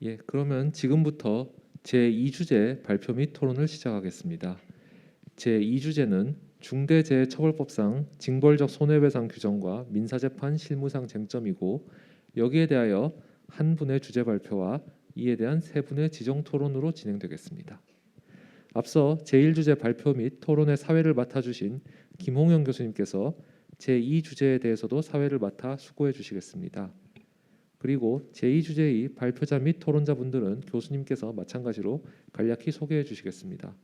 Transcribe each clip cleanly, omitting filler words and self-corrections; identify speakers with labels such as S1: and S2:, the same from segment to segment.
S1: 예, 그러면 지금부터 제2주제 발표 및 토론을 시작하겠습니다. 제2주제는 중대재해처벌법상 징벌적 손해배상 규정과 민사재판 실무상 쟁점이고, 여기에 대하여 한 분의 주제 발표와 이에 대한 세 분의 지정 토론으로 진행되겠습니다. 앞서 제1주제 발표 및 토론의 사회를 맡아주신 김홍영 교수님께서 제2주제에 대해서도 사회를 맡아 수고해 주시겠습니다. 그리고 제2주제의 발표자 및 토론자분들은 교수님께서 마찬가지로 간략히 소개해 주시겠습니다.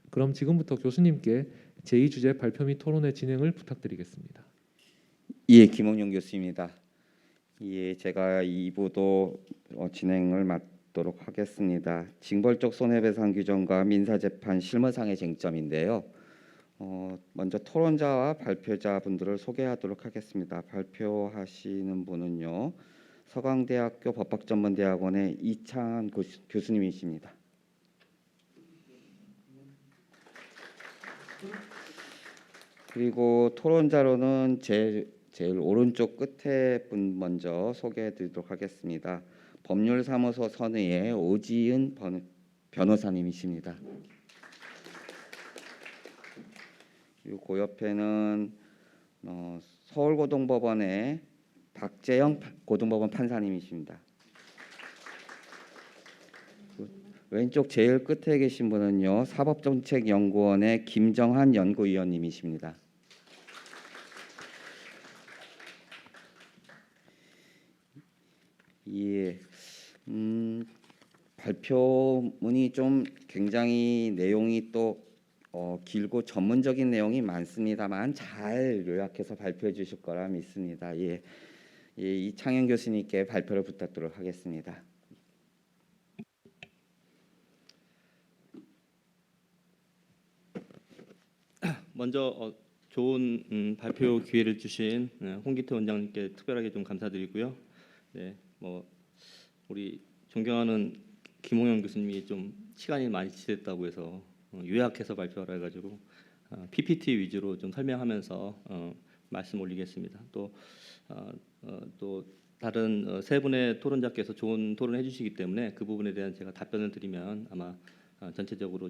S1: 그럼 지금부터 교수님께 제2주제 발표 및 토론의 진행을 부탁드리겠습니다.
S2: 예, 김홍용 교수입니다. 예, 제가 2부도 진행을 맡도록 하겠습니다. 징벌적 손해배상 규정과 민사재판 실무상의 쟁점인데요. 먼저 토론자와 발표자 분들을 소개하도록 하겠습니다. 발표하시는 분은요, 서강대학교 법학전문대학원의 이창한 교수님이십니다. 그리고 토론자로는 제일 오른쪽 끝에 분 먼저 소개해드리도록 하겠습니다. 법률사무소 선의의 오지은 변호사님이십니다. 그리고 그 옆에는 서울고등법원의 박재영 고등법원 판사님이십니다. 왼쪽 제일 끝에 계신 분은요, 사법정책연구원의 김정한 연구위원님이십니다. 예, 발표문이 좀 굉장히 내용이 또 길고 전문적인 내용이 많습니다만 잘 요약해서 발표해 주실 거라 믿습니다. 예, 이창현 교수님께 발표를 부탁드리도록 하겠습니다.
S3: 먼저 좋은 발표 기회를 주신 홍기태 원장님께 특별하게 좀 감사드리고요. 네, 우리 존경하는 김홍영 교수님이 좀 시간이 많이 지났다고 해서 요약해서 발표하라 해가지고 PPT 위주로 좀 설명하면서 말씀 올리겠습니다. 또 다른 세 분의 토론자께서 좋은 토론을 해주시기 때문에 그 부분에 대한 제가 답변을 드리면 아마 전체적으로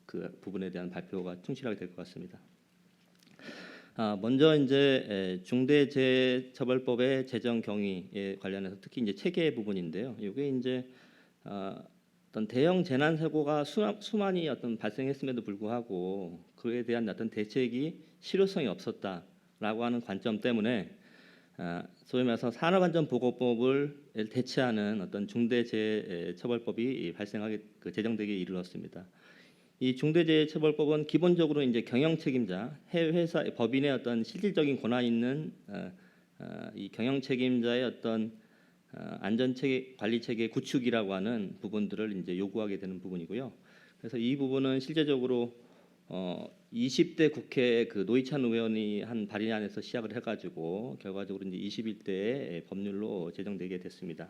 S3: 그 부분에 대한 발표가 충실하게 될 것 같습니다. 먼저 이제 중대재해처벌법의 제정 경위에 관련해서 특히 이제 체계 부분인데요. 이게 이제 어떤 대형 재난 사고가 수만이 발생했음에도 불구하고 그에 대한 어떤 대책이 실효성이 없었다라고 하는 관점 때문에 소위 말해서 산업안전보건법을 대체하는 어떤 중대재해처벌법이 제정되기에 이르렀습니다. 이 중대재해처벌법은 기본적으로 이제 경영 책임자, 해외 회사 법인의 어떤 실질적인 권한 있는 이 경영 책임자의 어떤 안전 체계 관리 체계 구축이라고 하는 부분들을 이제 요구하게 되는 부분이고요. 그래서 이 부분은 실제적으로 20대 국회 그 노회찬 의원이 한 발의안에서 시작을 해가지고 결과적으로 이제 21대의 법률로 제정되게 됐습니다.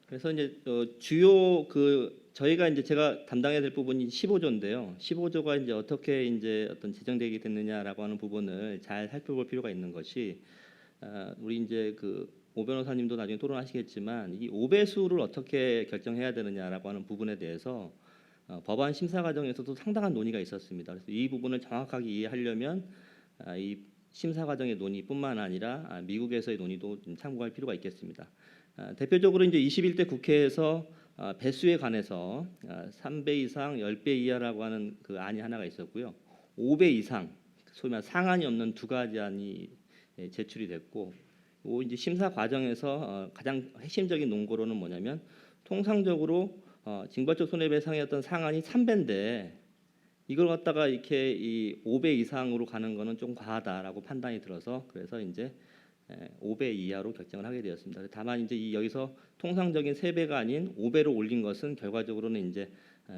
S3: 그래서 이제 주요 저희가 이제 제가 담당해야 될 부분이 15조인데요. 15조가 이제 어떻게 이제 제정되게 됐느냐라고 하는 부분을 잘 살펴볼 필요가 있는 것이 우리 이제 오 변호사님도 나중에 토론하시겠지만 이 오배수를 어떻게 결정해야 되느냐라고 하는 부분에 대해서 법안 심사 과정에서도 상당한 논의가 있었습니다. 그래서 이 부분을 정확하게 이해하려면 이 심사 과정의 논의뿐만 아니라 미국에서의 논의도 좀 참고할 필요가 있겠습니다. 대표적으로 이제 21대 국회에서 배수에 관해서 3배 이상 10배 이하라고 하는 그 안이 하나가 있었고요. 5배 이상 소위 말해 상한이 없는 두 가지 안이 제출이 됐고, 이제 심사 과정에서 가장 핵심적인 논거로는 뭐냐면 통상적으로 징벌적 손해배상의 어떤 상한이 3배인데 이걸 갖다가 이렇게 이 5배 이상으로 가는 거는 좀 과하다라고 판단이 들어서 그래서 이제 5배 이하로 결정을 하게 되었습니다. 다만 이제 여기서 통상적인 3배가 아닌 5배로 올린 것은 결과적으로는 이제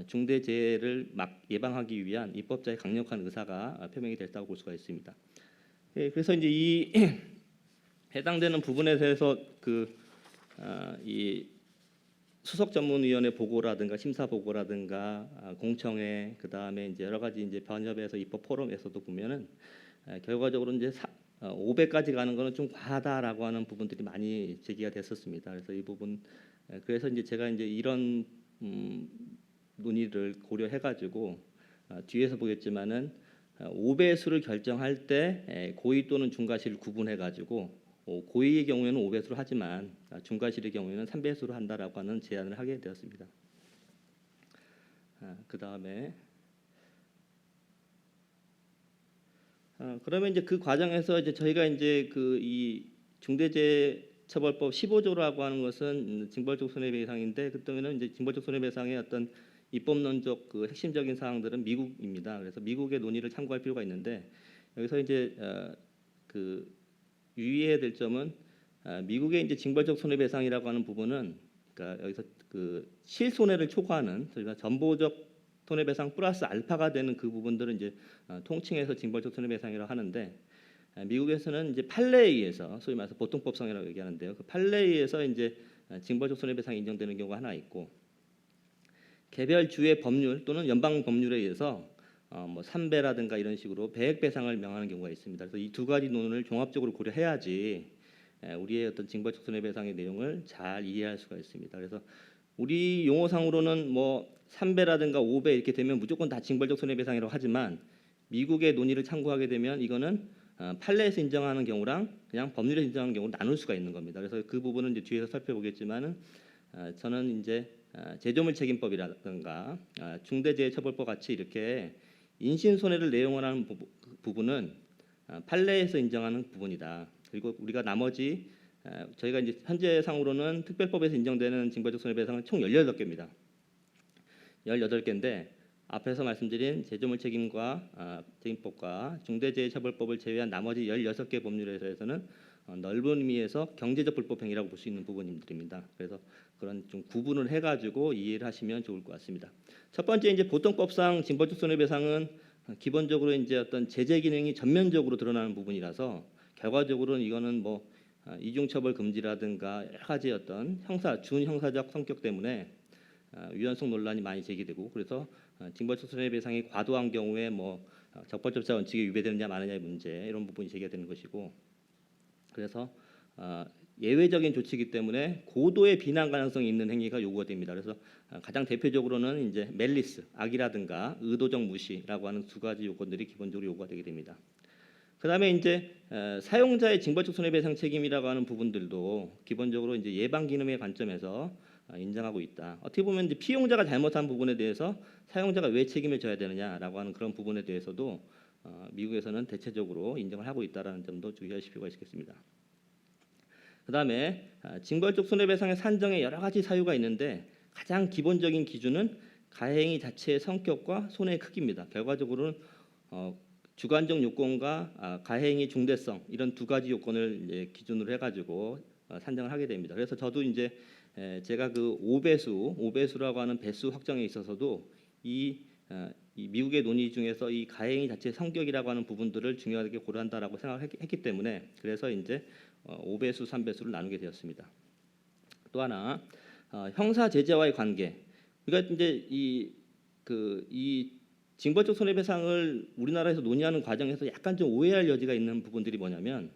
S3: 중대재해를 예방하기 위한 입법자의 강력한 의사가 표명이 됐다고 볼 수가 있습니다. 그래서 이제 이 해당되는 부분에 대해서 이 수석 전문위원회 보고라든가 심사 보고라든가 공청회 그다음에 이제 여러 가지 이제 변협에서 입법 포럼에서도 보면은 결과적으로 이제 5배까지 가는 거는 좀 과하다라고 하는 부분들이 많이 제기가 됐었습니다. 그래서 이 부분 그래서 이제 제가 이제 이런 논의를 고려해 가지고 뒤에서 보겠지만은 5배수를 결정할 때 고의 또는 중과실을 구분해 가지고 고의의 경우에는 5배수로 하지만 중과실의 경우에는 3배수로 한다라고 하는 제안을 하게 되었습니다. 그다음에 그러면 이제 그 과정에서 이제 저희가 이제 그 이 중대재해처벌법 15조라고 하는 것은 징벌적 손해배상인데 그때는 이제 징벌적 손해배상의 어떤 입법론적 그 핵심적인 사항들은 미국입니다. 그래서 미국의 논의를 참고할 필요가 있는데 여기서 이제 그 유의해야 될 점은 미국의 이제 징벌적 손해배상이라고 하는 부분은 그러니까 여기서 그 실손해를 초과하는 저희가 전보적 손해배상 플러스 알파가 되는 그 부분들은 이제 통칭해서 징벌적 손해배상이라고 하는데 미국에서는 이제 판례에 의해서 소위 말해서 보통법상이라고 얘기하는데요. 그 판례에 의해서 이제 징벌적 손해배상이 인정되는 경우가 하나 있고 개별 주의 법률 또는 연방 법률에 의해서 뭐 3배라든가 이런 식으로 배액 배상을 명하는 경우가 있습니다. 그래서 이 두 가지 논을 종합적으로 고려해야지 우리의 어떤 징벌적 손해배상의 내용을 잘 이해할 수가 있습니다. 그래서 우리 용어상으로는 뭐 3배라든가 5배 이렇게 되면 무조건 다 징벌적 손해배상이라고 하지만 미국의 논의를 참고하게 되면 이거는 판례에서 인정하는 경우랑 그냥 법률에서 인정하는 경우를 나눌 수가 있는 겁니다. 그래서 그 부분은 이제 뒤에서 살펴보겠지만은 저는 이제 제조물 책임법이라든가 중대재해처벌법 같이 이렇게 인신손해를 내용하는 부분은 판례에서 인정하는 부분이다. 그리고 우리가 나머지 저희가 이제 현재 상으로는 특별법에서 인정되는 징벌적 손해배상은 총 18개입니다. 18개인데 앞에서 말씀드린 제조물 책임법과 중대재해처벌법을 제외한 나머지 16개 법률에서는 넓은 의미에서 경제적 불법 행위라고 볼 수 있는 부분들입니다. 그래서 그런 좀 구분을 해가지고 이해를 하시면 좋을 것 같습니다. 첫 번째 이제 보통법상 징벌적 손해배상은 기본적으로 이제 어떤 제재 기능이 전면적으로 드러나는 부분이라서 결과적으로는 이거는 뭐 이중처벌 금지라든가 여러 가지 어떤 준형사적 성격 때문에 위헌성 논란이 많이 제기되고 그래서 징벌적 손해배상이 과도한 경우에 뭐 적법적자 원칙에 위배되느냐 마느냐의 문제 이런 부분이 제기가 되는 것이고 그래서 예외적인 조치이기 때문에 고도의 비난 가능성이 있는 행위가 요구가 됩니다. 그래서 가장 대표적으로는 이제 멜리스, 악이라든가 의도적 무시라고 하는 두 가지 요건들이 기본적으로 요구가 되게 됩니다. 그다음에 이제 사용자의 징벌적 손해배상 책임이라고 하는 부분들도 기본적으로 이제 예방 기능의 관점에서 인정하고 있다. 어떻게 보면 이제 피용자가 잘못한 부분에 대해서 사용자가 왜 책임을 져야 되느냐라고 하는 그런 부분에 대해서도 미국에서는 대체적으로 인정을 하고 있다라는 점도 주의하실 필요가 있겠습니다. 그다음에 징벌적 손해배상의 산정에 여러 가지 사유가 있는데 가장 기본적인 기준은 가해행위 자체의 성격과 손해의 크기입니다. 결과적으로는 주관적 요건과 가해행위 중대성 이런 두 가지 요건을 이제 기준으로 해가지고 산정을 하게 됩니다. 그래서 저도 이제 제가 그 5배수라고 하는 배수 확정에 있어서도 이 미국의 논의 중에서 이 가해행위 자체의 성격이라고 하는 부분들을 중요하게 고려한다라고 생각했기 때문에 그래서 이제 5배수, 3배수를 나누게 되었습니다. 또 하나 형사 제재와의 관계. 그러니까 이제 이 징벌적 손해배상을 우리나라에서 논의하는 과정에서 약간 좀 오해할 여지가 있는 부분들이 뭐냐면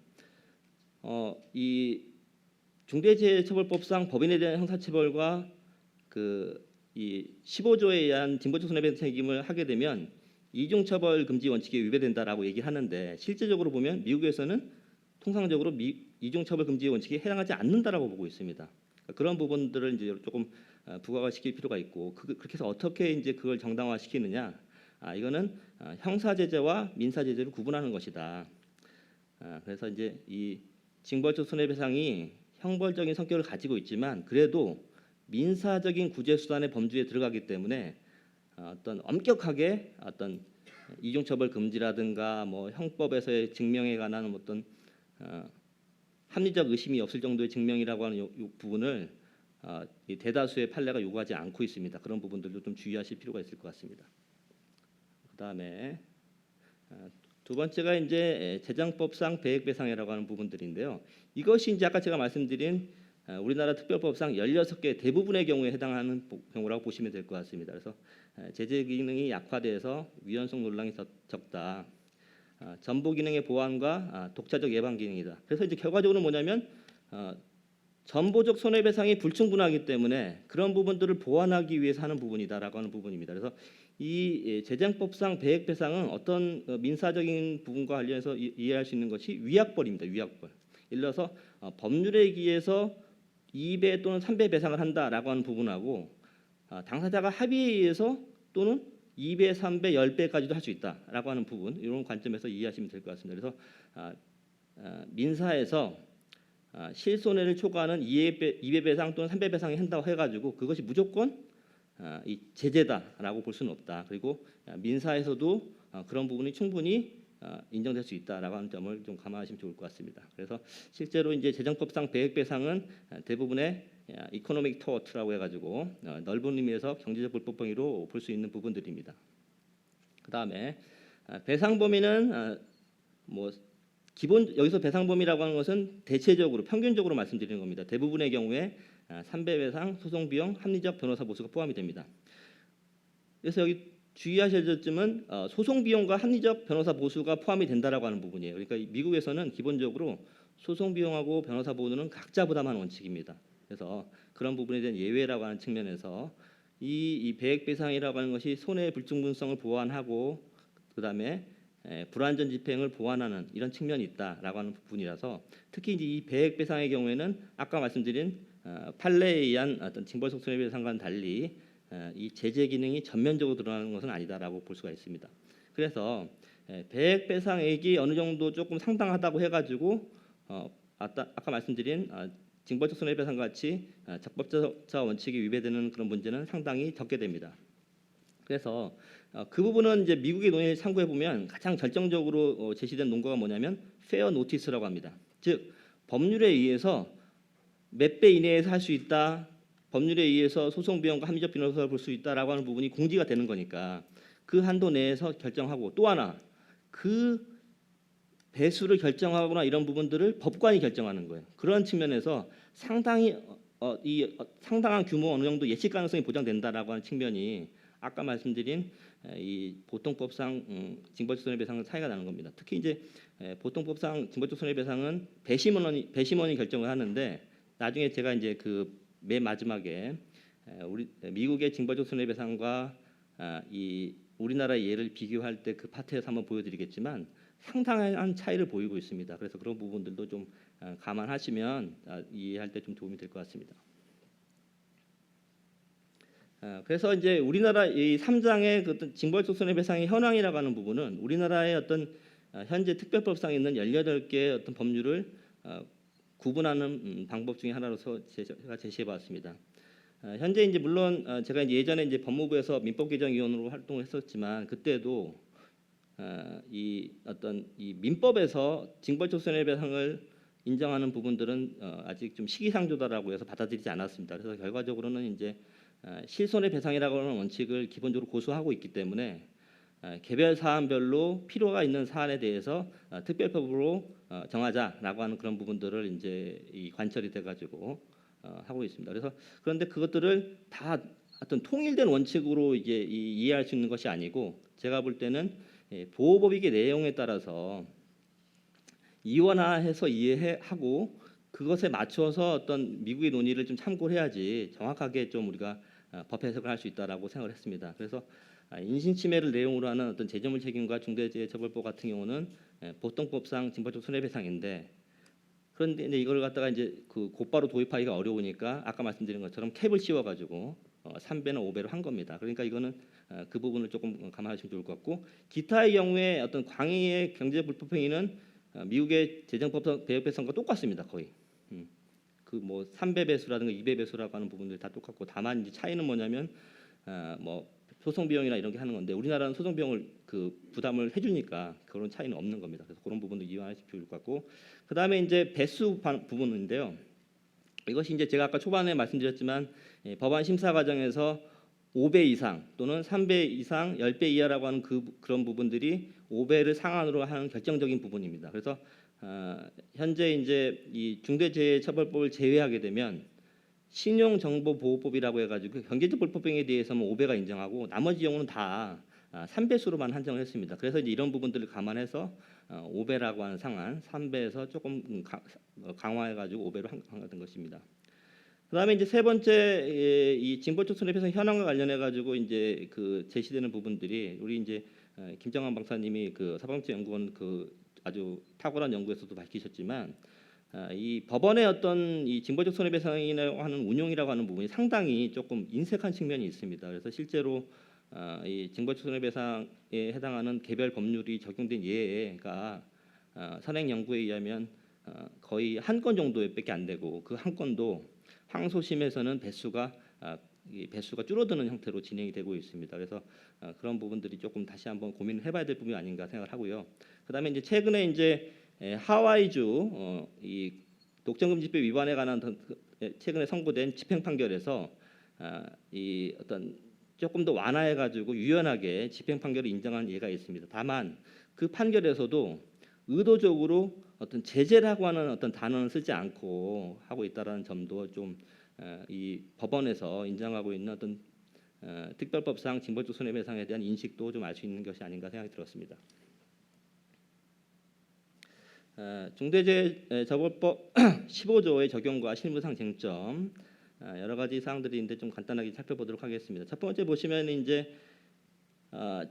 S3: 이 중대재해처벌법상 법인에 대한 형사처벌과 이 15조에 의한 징벌적 손해배상 책임을 하게 되면 이중처벌 금지 원칙에 위배된다라고 얘기를 하는데 실제적으로 보면 미국에서는 통상적으로 이중처벌 금지 원칙에 해당하지 않는다라고 보고 있습니다. 그런 부분들을 이제 조금 부각화시킬 필요가 있고 그렇게 해서 어떻게 이제 그걸 정당화시키느냐? 이거는 형사제재와 민사제재를 구분하는 것이다. 그래서 이제 이 징벌적 손해배상이 형벌적인 성격을 가지고 있지만 그래도 민사적인 구제 수단의 범주에 들어가기 때문에 어떤 엄격하게 어떤 이중처벌 금지라든가 뭐 형법에서의 증명에 관한 어떤 합리적 의심이 없을 정도의 증명이라고 하는 부분을 이 대다수의 판례가 요구하지 않고 있습니다. 그런 부분들도 좀 주의하실 필요가 있을 것 같습니다. 그다음에 두 번째가 이제 재정법상 배액배상이라고 하는 부분들인데요. 이것이 이제 아까 제가 말씀드린 우리나라 특별법상 16개 대부분의 경우에 해당하는 경우라고 보시면 될 것 같습니다. 그래서 제재 기능이 약화돼서 위헌성 논란이 적다. 전보 기능의 보완과 독자적 예방 기능이다. 그래서 이제 결과적으로 뭐냐면 전보적 손해배상이 불충분하기 때문에 그런 부분들을 보완하기 위해서 하는 부분이다라고 하는 부분입니다. 그래서 이 재정법상 배액배상은 어떤 민사적인 부분과 관련해서 이해할 수 있는 것이 위약벌입니다. 위약벌. 예를 들어서 법률에 의해서 2배 또는 3배 배상을 한다라고 하는 부분하고 당사자가 합의에 의해서 또는 2배, 3배, 10배까지도 할 수 있다라고 하는 부분 이런 관점에서 이해하시면 될 것 같습니다. 그래서 민사에서 실손해를 초과하는 2배 배상 또는 3배 배상이 한다고 해가지고 그것이 무조건 이 제재다라고 볼 수는 없다. 그리고 민사에서도 그런 부분이 충분히 인정될 수 있다라고 하는 점을 좀 감안하시면 좋을 것 같습니다. 그래서 실제로 이제 재정법상 배액배상은 대부분의 이코노믹 토어트라고 해가지고 넓은 의미에서 경제적 불법 행위로 볼 수 있는 부분들입니다. 그 다음에 배상 범위는 뭐 기본 여기서 배상 범위라고 하는 것은 대체적으로 평균적으로 말씀드리는 겁니다. 대부분의 경우에 3배 배상, 소송 비용, 합리적 변호사 보수가 포함이 됩니다. 그래서 여기 주의하셔야 점은 소송 비용과 합리적 변호사 보수가 포함이 된다라고 하는 부분이에요. 그러니까 미국에서는 기본적으로 소송 비용하고 변호사 보수는 각자 부담하는 원칙입니다. 그래서 그런 부분에 대한 예외라고 하는 측면에서 이 배액 배상이라고 하는 것이 손해 불충분성을 보완하고 그다음에 불완전 집행을 보완하는 이런 측면이 있다라고 하는 부분이라서 특히 이제 이 배액 배상의 경우에는 아까 말씀드린 판례에 의한 어떤 징벌적 손해배상과는 달리 이 제재 기능이 전면적으로 드러나는 것은 아니다라고 볼 수가 있습니다. 그래서 배액 배상액이 어느 정도 조금 상당하다고 해가지고 아까 말씀드린 징벌적 손해배상 같이 적법자 원칙이 위배되는 그런 문제는 상당히 적게 됩니다. 그래서 그 부분은 이제 미국의 논의를 참고해 보면 가장 결정적으로 제시된 논거가 뭐냐면 페어 노티스라고 합니다. 즉 법률에 의해서 몇 배 이내에서 할 수 있다. 법률에 의해서 소송 비용과 합리적 변호사를 볼 수 있다라고 하는 부분이 공지가 되는 거니까 그 한도 내에서 결정하고 또 하나 그 배수를 결정하거나 이런 부분들을 법관이 결정하는 거예요. 그런 측면에서 상당히 상당한 규모 어느 정도 예측 가능성이 보장된다라고 하는 측면이 아까 말씀드린 이 보통법상 징벌적 손해배상은 차이가 나는 겁니다. 특히 이제 보통법상 징벌적 손해배상은 배심원이 결정을 하는데 나중에 제가 이제 그 맨 마지막에 우리 미국의 징벌적 손해배상과 이 우리나라의 예를 비교할 때 그 파트에서 한번 보여드리겠지만 상당한 차이를 보이고 있습니다. 그래서 그런 부분들도 좀 감안하시면 이해할 때 좀 도움이 될 것 같습니다. 그래서 이제 우리나라 이 3장의 그 어떤 징벌적 손해배상의 현황이라고 하는 부분은 우리나라의 어떤 현재 특별법상에 있는 18개의 어떤 법률을 구분하는 방법 중에 하나로서 제가 제시해봤습니다. 현재 이제 물론 제가 이제 예전에 이제 법무부에서 민법개정위원으로 활동을 했었지만 그때도 이 어떤 이 민법에서 징벌적 손해배상을 인정하는 부분들은 아직 좀 시기상조다라고 해서 받아들이지 않았습니다. 그래서 결과적으로는 이제 실손해배상이라고 하는 원칙을 기본적으로 고수하고 있기 때문에 개별 사안별로 필요가 있는 사안에 대해서 특별법으로 정하자라고 하는 그런 부분들을 이제 이 관철이 돼가지고 하고 있습니다. 그래서 그런데 그것들을 다 어떤 통일된 원칙으로 이제 이해할 수 있는 것이 아니고 제가 볼 때는 보호법익의 내용에 따라서 이원화해서 이해하고 그것에 맞춰서 어떤 미국의 논의를 좀 참고해야지 정확하게 좀 우리가 법 해석을 할 수 있다라고 생각을 했습니다. 그래서 인신침해를 내용으로 하는 어떤 재정물 책임과 중대재해처벌법 같은 경우는 보통법상 징벌적 손해배상인데 그런데 이제 이걸 갖다가 이제 그 곧바로 도입하기가 어려우니까 아까 말씀드린 것처럼 캡을 씌워가지고 3배나 5배로 한 겁니다. 그러니까 이거는 그 부분을 조금 감안하시면 좋을 것 같고 기타의 경우에 어떤 광의의 경제 불법 행위는 미국의 재정법상 배역배상과 똑같습니다. 거의 그 뭐 3배 배수라든가 2배 배수라고 하는 부분들 다 똑같고 다만 이제 차이는 뭐냐면 뭐 소송 비용이나 이런 게 하는 건데 우리나라는 소송 비용을 그 부담을 해주니까 그런 차이는 없는 겁니다. 그래서 그런 부분도 이해하시면 좋을 것 같고 그 다음에 이제 배수 부분인데요. 이것이 이제 제가 아까 초반에 말씀드렸지만 법안 심사 과정에서 5배 이상 또는 3배 이상 10배 이하라고 하는 그런 부분들이 5배를 상한으로 하는 결정적인 부분입니다. 그래서 현재 이제 이 중대재해처벌법을 제외하게 되면 신용정보보호법이라고 해가지고 경제적 불법행위에 대해서는 5배가 인정하고 나머지 경우는 다 3배수로만 한정을 했습니다. 그래서 이제 이런 부분들을 감안해서 5배라고 하는 상한 3배에서 조금 강화해가지고 5배로 한정된 것입니다. 그다음에 이제 세 번째 이 징벌적 손해배상 현황과 관련해 가지고 이제 그 제시되는 부분들이 우리 이제 김정환 박사님이 그 사법연구원 그 아주 탁월한 연구에서도 밝히셨지만 이 법원의 어떤 이 징벌적 손해배상이라고 하는 운용이라고 하는 부분이 상당히 조금 인색한 측면이 있습니다. 그래서 실제로 이 징벌적 손해배상에 해당하는 개별 법률이 적용된 예가 선행 연구에 의하면 거의 한 건 정도밖에 안 되고 그 한 건도 항소심에서는 배수가 줄어드는 형태로 진행이 되고 있습니다. 그래서 그런 부분들이 조금 다시 한번 고민을 해봐야 될 부분이 아닌가 생각을 하고요. 그다음에 이제 최근에 이제 하와이주 이 독점금지법 위반에 관한 최근에 선고된 집행 판결에서 이 어떤 조금 더 완화해가지고 유연하게 집행 판결을 인정한 예가 있습니다. 다만 그 판결에서도 의도적으로 어떤 제재라고 하는 어떤 단어는 쓰지 않고 하고 있다라는 점도 좀 이 법원에서 인정하고 있는 어떤 특별법상 징벌적 손해배상에 대한 인식도 좀 알 수 있는 것이 아닌가 생각이 들었습니다. 중대재해처벌법 15조의 적용과 실무상 쟁점 여러 가지 사항들인데 좀 간단하게 살펴보도록 하겠습니다. 첫 번째 보시면 이제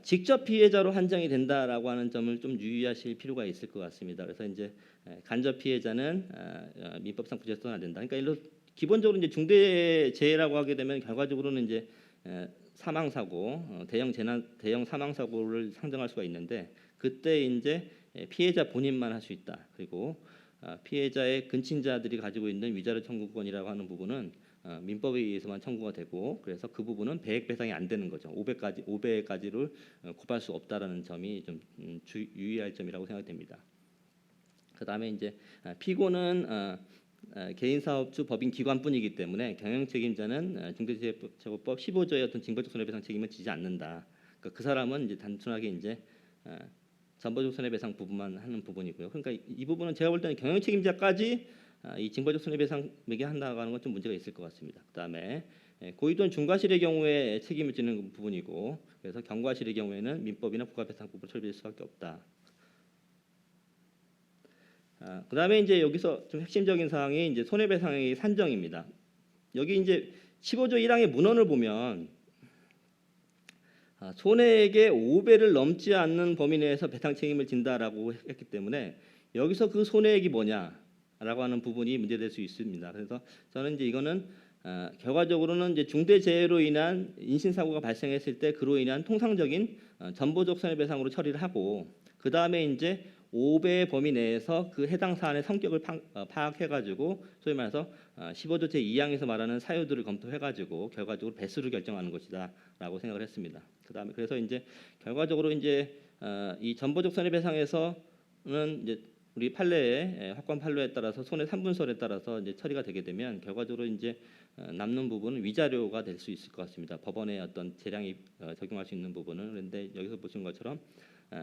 S3: 직접 피해자로 한정이 된다라고 하는 점을 좀 유의하실 필요가 있을 것 같습니다. 그래서 이제 간접 피해자는 민법상 구제소는 안 된다. 그러니까 기본적으로 이제 중대재해라고 하게 되면 결과적으로는 이제 사망 사고, 대형 사망 사고를 상정할 수가 있는데 그때 이제 피해자 본인만 할 수 있다. 그리고 피해자의 근친자들이 가지고 있는 위자료 청구권이라고 하는 부분은 민법에 의해서만 청구가 되고 그래서 그 부분은 배액 배상이 안 되는 거죠. 5배까지를 고발 수 없다라는 점이 좀 유의할 점이라고 생각됩니다. 그다음에 이제 피고는 개인사업주 법인 기관뿐이기 때문에 경영책임자는 중대재해처벌법 15조의 어떤 징벌적 손해배상 책임을 지지 않는다. 그러니까 그 사람은 이제 단순하게 이제 전보적 손해배상 부분만 하는 부분이고요. 그러니까 이 부분은 제가 볼 때는 경영책임자까지 이 징벌적 손해배상에게 한다고 하는 건 좀 문제가 있을 것 같습니다. 그다음에 고의 또는 중과실의 경우에 책임을 지는 부분이고 그래서 경과실의 경우에는 민법이나 부가배상법으로 처리될 수밖에 없다. 그다음에 이제 여기서 좀 핵심적인 사항이 이제 손해배상의 산정입니다. 여기 이제 15조 1항의 문헌을 보면 손해액의 5배를 넘지 않는 범위 내에서 배상 책임을 진다라고 했기 때문에 여기서 그 손해액이 뭐냐라고 하는 부분이 문제될 수 있습니다. 그래서 저는 이제 이거는 결과적으로는 이제 중대재해로 인한 인신사고가 발생했을 때 그로 인한 통상적인 전보적 손해배상으로 처리를 하고 그 다음에 이제 5배의 범위 내에서 그 해당 사안의 성격을 파악해가지고 소위 말해서 15조 제2항에서 말하는 사유들을 검토해가지고 결과적으로 배수를 결정하는 것이다라고 생각을 했습니다. 그다음에 그래서 이제 결과적으로 이제 이 전보적 손해배상에서는 이제 우리 판례에 확관 판례에 따라서 손해 3분설에 따라서 이제 처리가 되게 되면 결과적으로 이제 남는 부분은 위자료가 될 수 있을 것 같습니다. 법원의 어떤 재량이 적용할 수 있는 부분은 그런데 여기서 보신 것처럼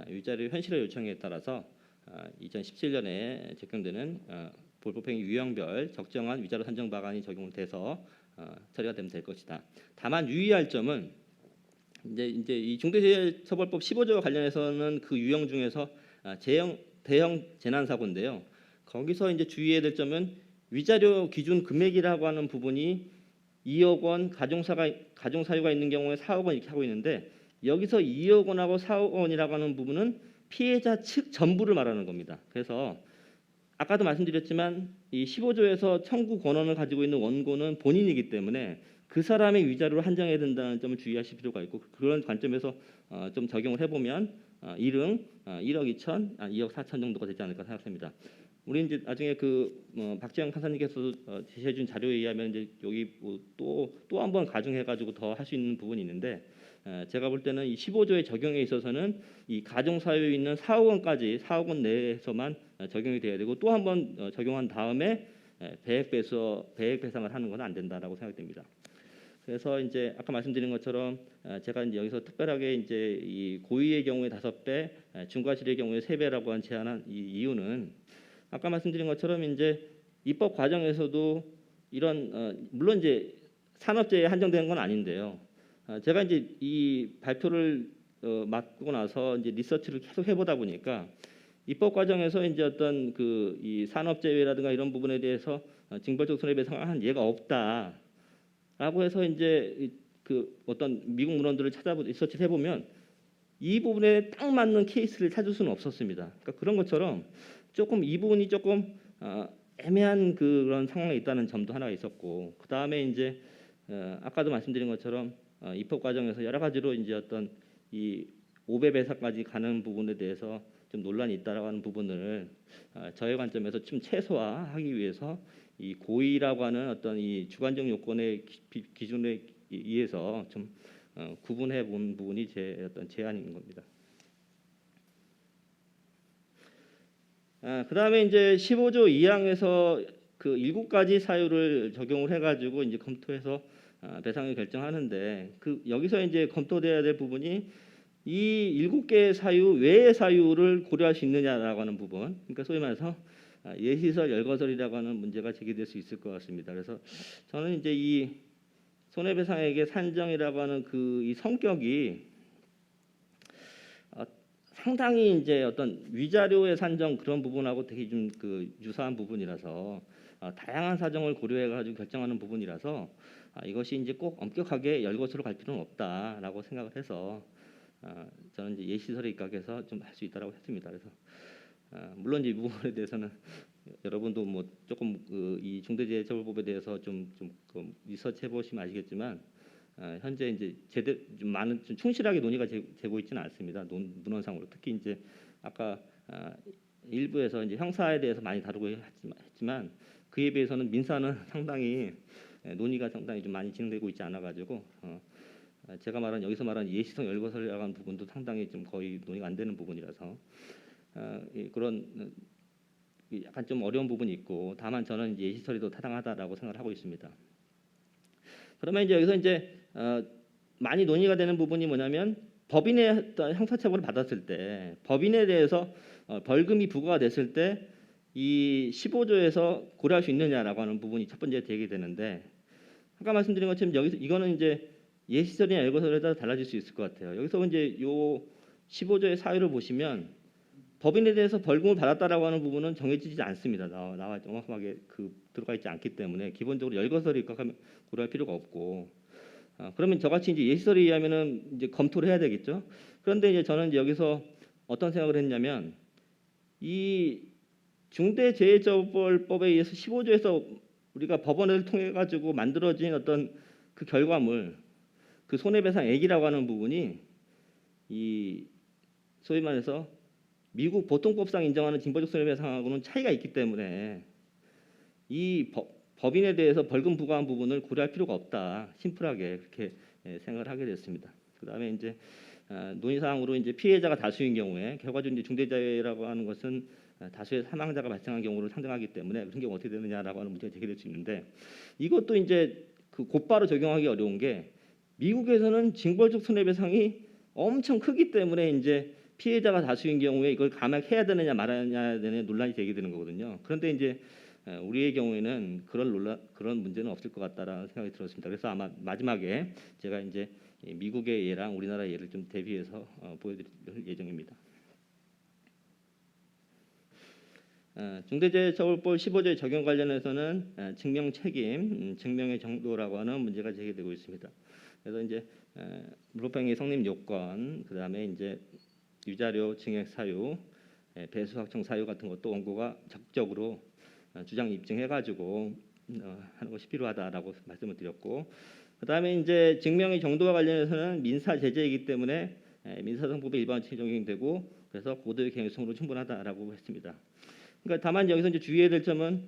S3: 위자료 현실의 요청에 따라서 2017년에 적용되는 불법행위 유형별 적정한 위자료 산정 방안이 적용을 돼서 처리가 되면 될 것이다. 다만 유의할 점은 이제 이 중대재해처벌법 15조와 관련해서는 그 유형 중에서 대형 재난 사고인데요. 거기서 이제 주의해야 될 점은 위자료 기준 금액이라고 하는 부분이 2억 원, 가중 사유가 있는 경우에 4억 원 이렇게 하고 있는데 여기서 2억 원하고 4억 원이라고 하는 부분은 피해자 측 전부를 말하는 겁니다. 그래서 아까도 말씀드렸지만 이 15조에서 청구 권한을 가지고 있는 원고는 본인이기 때문에 그 사람의 위자료를 한정해야 된다는 점을 주의하실 필요가 있고 그런 관점에서 좀 적용을 해보면 1억 2천, 2억 4천 정도가 되지 않을까 생각합니다. 우리 이제 나중에 박지영 판사님께서 제시해준 자료에 의하면 이제 여기 또 한 번 가중해가지고 더 할 수 있는 부분이 있는데 제가 볼 때는 이 15조의 적용에 있어서는 이 가중 사유에 있는 4억 원까지 4억 원 내에서만 적용이 돼야 되고 또 한 번 적용한 다음에 배액 배상을 하는 건 안 된다라고 생각됩니다. 그래서 이제 아까 말씀드린 것처럼 제가 이제 여기서 특별하게 이제 이 고의의 경우에 5배, 중과실의 경우에 3배라고 한 제한한 이 이유는 아까 말씀드린 것처럼 이제 입법 과정에서도 이런 물론 이제 산업재해에 한정된 건 아닌데요. 제가 이제 이 발표를 맡고 나서 이제 리서치를 계속 해보다 보니까 입법 과정에서 이제 어떤 그 이 산업재해라든가 이런 부분에 대해서 징벌적 손해배상을 한 예가 없다라고 해서 이제 그 어떤 미국 문헌들을 찾아보 리서치를 해보면 이 부분에 딱 맞는 케이스를 찾을 수는 없었습니다. 그러니까 그런 것처럼 조금 이 부분이 조금 애매한 그런 상황에 있다는 점도 하나 있었고, 그 다음에 이제 아까도 말씀드린 것처럼 입법 과정에서 여러 가지로 이제 어떤 이 오배 배상까지 가는 부분에 대해서 좀 논란이 있다라고 하는 부분을 저의 관점에서 좀 최소화하기 위해서 이 고의라고 하는 어떤 이 주관적 요건의 기준에 의해서 좀 구분해 본 부분이 제 어떤 제안인 겁니다. 그다음에 이제 15조 2항에서 그 7가지 사유를 적용을 해가지고 이제 검토해서 배상을 결정하는데, 그 여기서 이제 검토돼야 될 부분이 이 7개의 사유 외의 사유를 고려할 수 있느냐라고 하는 부분, 그러니까 소위 말해서 예시설 열거설이라고 하는 문제가 제기될 수 있을 것 같습니다. 그래서 저는 이제 이 손해배상액의 산정이라고 하는 그 이 성격이 상당히 이제 어떤 위자료의 산정 그런 부분하고 되게 좀 그 유사한 부분이라서 다양한 사정을 고려해가지고 결정하는 부분이라서 이것이 이제 꼭 엄격하게 열것으로 갈 필요는 없다라고 생각을 해서 저는 이제 예시설에 입각해서 좀 할 수 있다라고 했습니다. 그래서 물론 이 부분에 대해서는 여러분도 뭐 조금 이 중대재해처벌법에 대해서 좀 리서치 해보시면 아시겠지만 현재 이제 좀 많은 좀 충실하게 논의가 되고 있지는 않습니다. 문헌상으로 특히 이제 아까 일부에서 이제 형사에 대해서 많이 다루고 했지만 그에 비해서는 민사는 상당히 논의가 상당히 좀 많이 진행되고 있지 않아가지고 제가 말한 여기서 말한 예시성 열거설이라고 하는 부분도 상당히 좀 거의 논의가 안 되는 부분이라서 그런 약간 좀 어려운 부분이 있고, 다만 저는 이제 예시설이 더 타당하다라고 생각을 하고 있습니다. 그러면 이제 여기서 이제 많이 논의가 되는 부분이 뭐냐면 법인의 형사처벌을 받았을 때 법인에 대해서 벌금이 부과가 됐을 때 이 15조에서 고려할 수 있느냐라고 하는 부분이 첫 번째 제기되는데, 아까 말씀드린 것처럼 여기서 이거는 이제 예시설이나 열거설에 따라 달라질 수 있을 것 같아요. 여기서 이제 요 15조의 사유를 보시면 법인에 대해서 벌금을 받았다라고 하는 부분은 정해지지 않습니다. 나와 정확하게 들어가 있지 않기 때문에 기본적으로 열거설이 고려할 필요가 없고, 그러면 저같이 이제 예시설에 의하면은 이제 검토를 해야 되겠죠. 그런데 이제 저는 이제 여기서 어떤 생각을 했냐면 이 중대재해처벌법에 의해서 15조에서 우리가 법원을 통해 가지고 만들어진 어떤 그 결과물, 그 손해배상액이라고 하는 부분이 이 소위 말해서 미국 보통법상 인정하는 징벌적 손해배상하고는 차이가 있기 때문에 이 법인에 대해서 벌금 부과한 부분을 고려할 필요가 없다, 심플하게 그렇게 생각을 하게 됐습니다. 그다음에 이제 논의사항으로 이제 피해자가 다수인 경우에 결과적으로 이제 중대재해라고 하는 것은 다수의 사망자가 발생한 경우를 상정하기 때문에 그런 경우 어떻게 되느냐라고 하는 문제가 제기될 수 있는데, 이것도 이제 그 곧바로 적용하기 어려운 게 미국에서는 징벌적 손해배상이 엄청 크기 때문에 이제 피해자가 다수인 경우에 이걸 감액해야 되느냐 말아야 되느냐 논란이 제기되는 거거든요. 그런데 이제 우리의 경우에는 그런 문제는 없을 것 같다라는 생각이 들었습니다. 그래서 아마 마지막에 제가 이제 미국의 예랑 우리나라 예를 좀 대비해서 보여드릴 예정입니다. 중대재해처벌법 15조의 적용 관련해서는 증명 책임, 증명의 정도라고 하는 문제가 제기되고 있습니다. 그래서 이제 불법행위 성립 요건, 그다음에 이제 위자료 증액 사유, 배수 확정 사유 같은 것도 원고가 적극적으로 주장 입증해가지고 하는 것이 필요하다라고 말씀을 드렸고, 그다음에 이제 증명의 정도와 관련해서는 민사 제재이기 때문에 민사상법에 일반 적용되고 그래서 고도의 경향성으로 충분하다라고 했습니다. 그러니까 다만 여기서 이제 주의해야 될 점은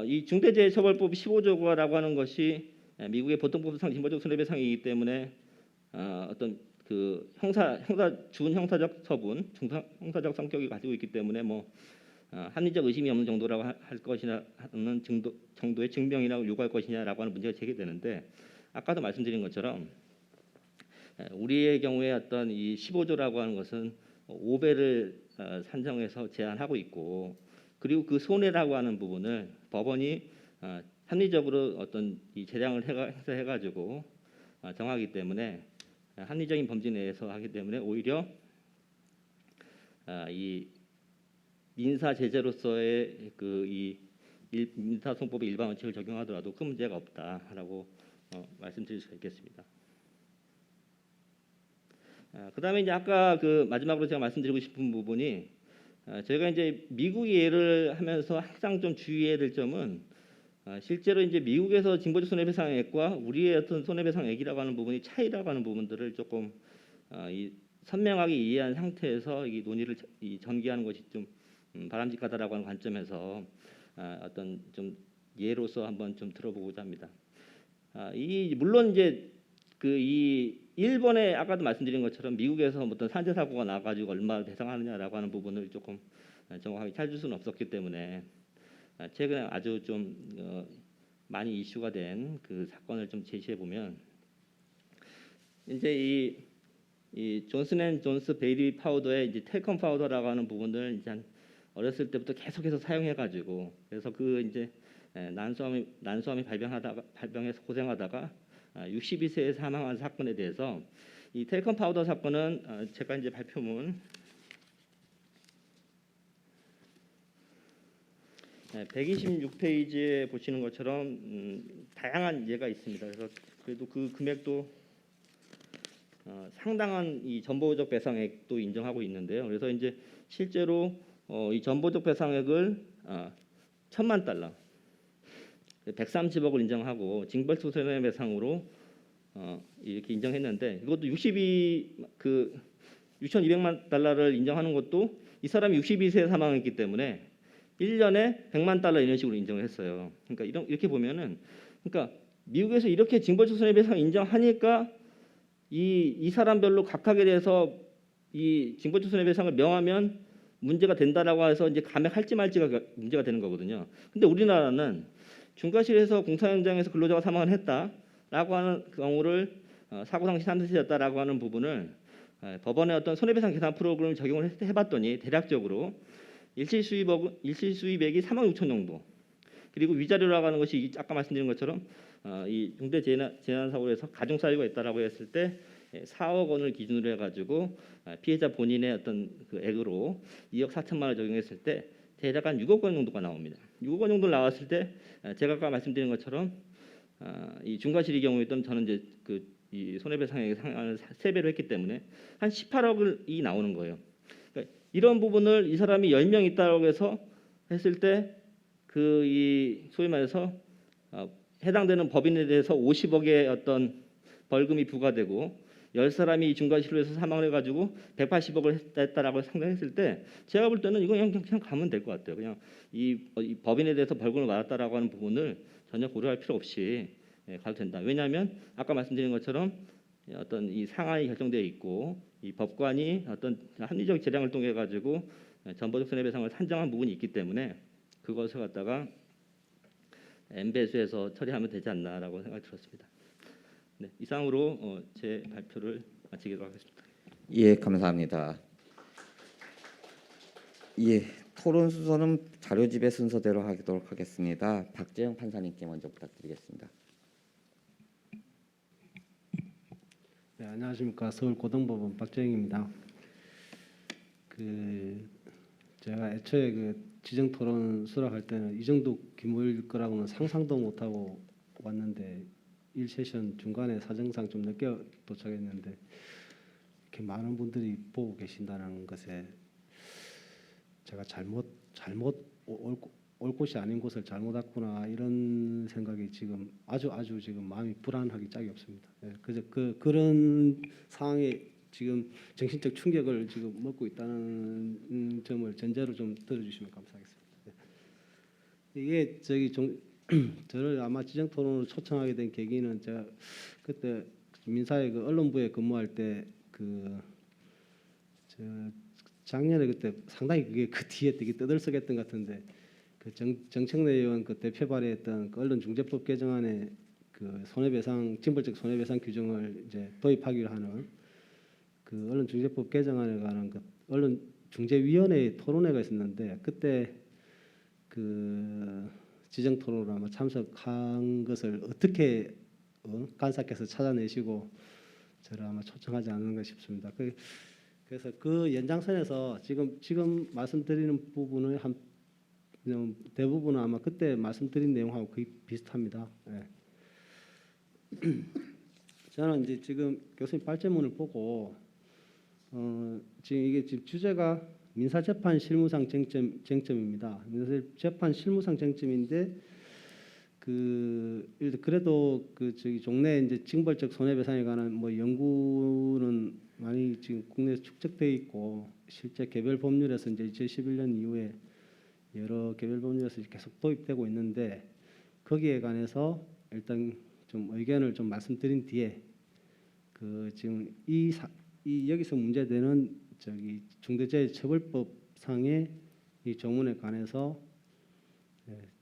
S3: 이 중대재해처벌법 15조라고 하는 것이 미국의 보통법상 징벌적 손해배상이기 때문에 어떤 그 준형사적 처분, 형사적 성격이 가지고 있기 때문에 뭐 합리적 의심이 없는 정도라고 할 것이냐 하는 정도의 증명이라고 요구할 것이냐라고 하는 문제가 제기되는데, 아까도 말씀드린 것처럼 우리의 경우에 어떤 이 15조라고 하는 것은 5배를 산정해서 제한하고 있고, 그리고 그 손해라고 하는 부분을 법원이 합리적으로 어떤 이 재량을 행사해가지고 정하기 때문에 합리적인 범주 내에서 하기 때문에 오히려 이 민사 제재로서의 이 민사소송법의 일반 원칙을 적용하더라도 큰 문제가 없다라고 말씀드릴 수가 있겠습니다. 그다음에 이제 아까 그 마지막으로 제가 말씀드리고 싶은 부분이 저희가 이제 미국 예를 하면서 항상 좀 주의해야 될 점은 실제로 이제 미국에서 징벌적 손해배상액과 우리의 어떤 손해배상액이라고 하는 부분이 차이라고 하는 부분들을 조금 선명하게 이해한 상태에서 이 논의를 전개하는 것이 좀 바람직하다라고 하는 관점에서 어떤 좀 예로서 한번 좀 들어보고자 합니다. 물론 이제 이 일본에 아까도 말씀드린 것처럼 미국에서 어떤 산재 사고가 나가지고 얼마 배상하느냐라고 하는 부분을 조금 정확하게 찾을 수는 없었기 때문에 최근에 아주 좀 많이 이슈가 된 그 사건을 좀 제시해 보면 이제 이 존슨앤존스 베이비 파우더의 이제 텔컴 파우더라고 하는 부분을 이제 어렸을 때부터 계속해서 사용해가지고 그래서 그 이제 난소암이 발병해서 고생하다가 62세에 사망한 사건에 대해서 이 텔컴 파우더 사건은 제가 이제 발표문 126페이지에 보시는 것처럼 다양한 예가 있습니다. 그래서 그래도 그 금액도 상당한 이 전보적 배상액도 인정하고 있는데요. 그래서 이제 실제로 이 전보적 배상액을 1,000만 달러, 130억을 인정하고 징벌적 손해배상으로 이렇게 인정했는데 이것도 6,200만 달러를 인정하는 것도 이 사람이 62세에 사망했기 때문에 1년에 100만 달러 이런 식으로 인정을 했어요. 그러니까 이렇게 보면은 그러니까 미국에서 이렇게 징벌적 손해배상 인정하니까 이 사람별로 각각에 대해서 이 징벌적 손해배상을 명하면 문제가 된다라고 해서 이제 감액할지 말지가 문제가 되는 거거든요. 근데 우리나라는 중과실에서 공사 현장에서 근로자가 사망을 했다라고 하는 경우를 사고 당시 산재였다라고 하는 부분을 법원의 어떤 손해배상 계산 프로그램을 적용을 해봤더니 대략적으로 일시 수입액이 3억 6천 정도. 그리고 위자료라고 하는 것이 아까 말씀드린 것처럼 이 중대 재난 사고에서 가중 사유가 있다라고 했을 때 4억 원을 기준으로 해가지고 피해자 본인의 어떤 그 액으로 2억 4천만 원을 적용했을 때 대략 한 6억 원 정도가 나옵니다. 6억 원 정도 나왔을 때 제가 아까 말씀드린 것처럼 이 중과실의 경우에는 저는 이제 이 손해배상액 상한을 3배로 했기 때문에 한 18억이 나오는 거예요. 그러니까 이런 부분을 이 사람이 10명 있다고 해서 했을 때 이 소위 말해서 해당되는 법인에 대해서 50억의 어떤 벌금이 부과되고 10사람이 중과실로 해서 사망을 해가지고 180억을 했다라고 상정했을 때 제가 볼 때는 이거 그냥 가면 될 것 같아요. 그냥 이 법인에 대해서 벌금을 받았다라고 하는 부분을 전혀 고려할 필요 없이 가도 된다. 왜냐하면 아까 말씀드린 것처럼 어떤 이 상한이 결정되어 있고 이 법관이 어떤 합리적 재량을 통해 가지고 전보적 손해배상을 산정한 부분이 있기 때문에 그것을 갖다가 N배수해서 처리하면 되지 않나라고 생각이 들었습니다. 네, 이상으로 제 발표를 마치도록 하겠습니다.
S2: 예, 감사합니다. 예, 토론 순서는 자료집의 순서대로 하도록 하겠습니다. 박재영 판사님께 먼저 부탁드리겠습니다.
S4: 네, 안녕하십니까. 서울고등법원 박재영입니다. 제가 애초에 지정 토론 수락할 때는 이 정도 규모일 거라고는 상상도 못하고 왔는데 1세션 중간에 사정상 좀 늦게 도착했는데 이렇게 많은 분들이 보고 계신다는 것에 제가 올 곳이 아닌 곳을 잘못 왔구나 이런 생각이 지금 아주 지금 마음이 불안하기 짝이 없습니다. 그래서 그런 상황에 지금 정신적 충격을 지금 먹고 있다는 점을 전제로 좀 들어주시면 감사하겠습니다. 이게 저를 아마 지정 토론으로 초청하게 된 계기는 제가 그때 민사의 언론부에 근무할 때 작년에 그때 상당히 그게 그 뒤에 되게 떠들썩했던 것 같은데 정청래 의원 대표 발의했던 언론중재법 개정안에 징벌적 손해배상 규정을 이제 도입하기로 하는 언론중재법 개정안에 관한 언론중재위원회 토론회가 있었는데 그때 지정 토론을 아마 참석한 것을 어떻게 간사께서 찾아내시고 저를 아마 초청하지 않는가 싶습니다. 그래서 그 연장선에서 지금 말씀드리는 부분의 한 대부분은 아마 그때 말씀드린 내용하고 거의 비슷합니다. 예. 저는 이제 지금 교수님 발제문을 보고 지금 이게 지금 주제가 민사재판 실무상 쟁점입니다. 민사재판 실무상 쟁점인데 그래도 저기 종래 이제 징벌적 손해배상에 관한 뭐 연구는 많이 지금 국내에서 축적돼 있고 실제 개별 법률에서 이제 2011년 이후에 여러 개별 법률에서 계속 도입되고 있는데 거기에 관해서 일단 좀 의견을 좀 말씀드린 뒤에 지금 여기서 문제되는 저기 중대재해처벌법상의 이 조문에 관해서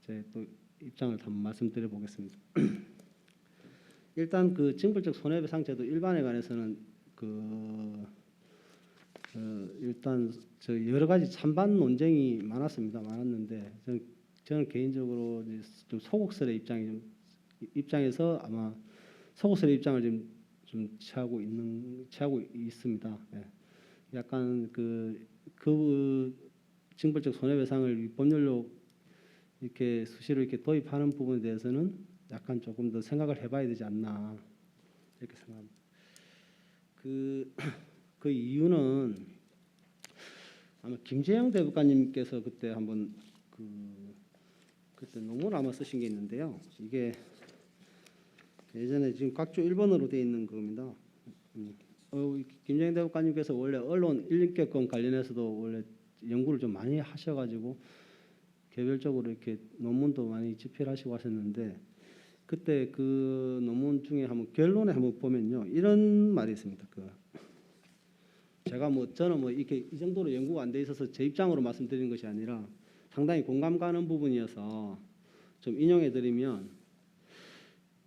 S4: 제 또 입장을 한번 말씀드려 보겠습니다. 일단 징벌적 손해배상 제도 일반에 관해서는 일단 여러 가지 찬반 논쟁이 많았는데 저는 개인적으로 좀 소극설의 입장에서 아마 소극설의 입장을 좀 취하고 있습니다. 예. 약간 징벌적 손해배상을 법률로 이렇게 수시로 이렇게 도입하는 부분에 대해서는 약간 조금 더 생각을 해봐야 되지 않나 이렇게 생각합니다. 그 이유는 아마 김재영 대법관님께서 그때 한번 그때 논문 아마 쓰신 게 있는데요. 이게 예전에 지금 각조 1번으로 되어 있는 겁니다. 김재영 대법관님께서 원래 언론 인격권 관련해서도 원래 연구를 좀 많이 하셔가지고 개별적으로 이렇게 논문도 많이 집필하시고 하셨는데 그때 그 논문 중에 한번 결론에 한번 보면요 이런 말이 있습니다. 저는 이렇게 이 정도로 연구가 안 돼 있어서 제 입장으로 말씀드리는 것이 아니라 상당히 공감 가는 부분이어서 좀 인용해 드리면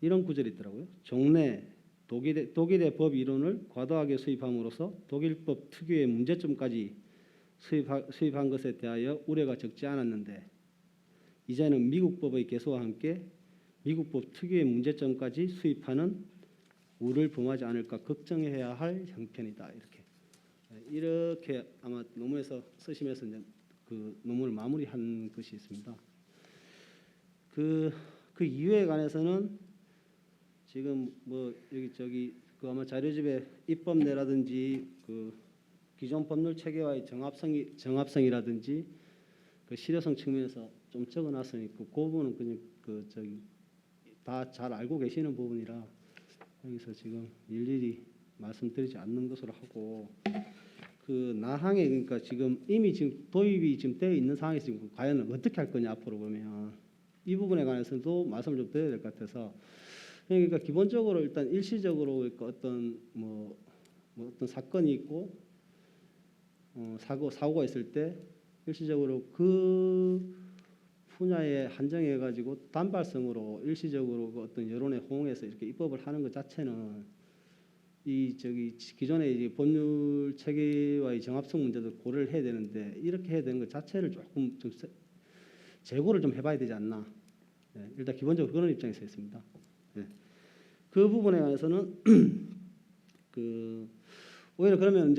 S4: 이런 구절이 있더라고요. 종래 독일의 법 이론을 과도하게 수입함으로써 독일법 특유의 문제점까지 수입한 것에 대하여 우려가 적지 않았는데 이제는 미국법의 개소와 함께 미국법 특유의 문제점까지 수입하는 우를 범하지 않을까 걱정해야 할 형편이다. 이렇게 아마 논문에서 쓰시면서 이제 그 논문을 마무리한 것이 있습니다. 그 이유에 관해서는 지금 뭐 여기 아마 자료집에 입법례라든지 기존 법률 체계와의 정합성이라든지 실효성 측면에서 좀 적어놨으니 그 부분은 그냥 다 잘 알고 계시는 부분이라 여기서 지금 일일이 말씀드리지 않는 것으로 하고 나항에 그러니까 지금 이미 지금 도입이 지금 되어 있는 상황에서 지금 과연 어떻게 할 거냐 앞으로 보면 이 부분에 관해서도 말씀을 좀 드려야 될 것 같아서 그러니까 기본적으로 일단 일시적으로 그러니까 어떤 어떤 사건이 있고 사고가 있을 때 일시적으로 그 분야에 한정해 가지고 단발성으로 일시적으로 어떤 여론에 호응해서 이렇게 입법을 하는 것 자체는 기존의 이제 법률 체계와의 정합성 문제도 고려를 해야 되는데 이렇게 해야 되는 것 자체를 조금 좀 재고를 좀 해봐야 되지 않나. 네, 일단 기본적으로 그런 입장에서 있습니다. 네. 그 부분에 관해서는 오히려 그러면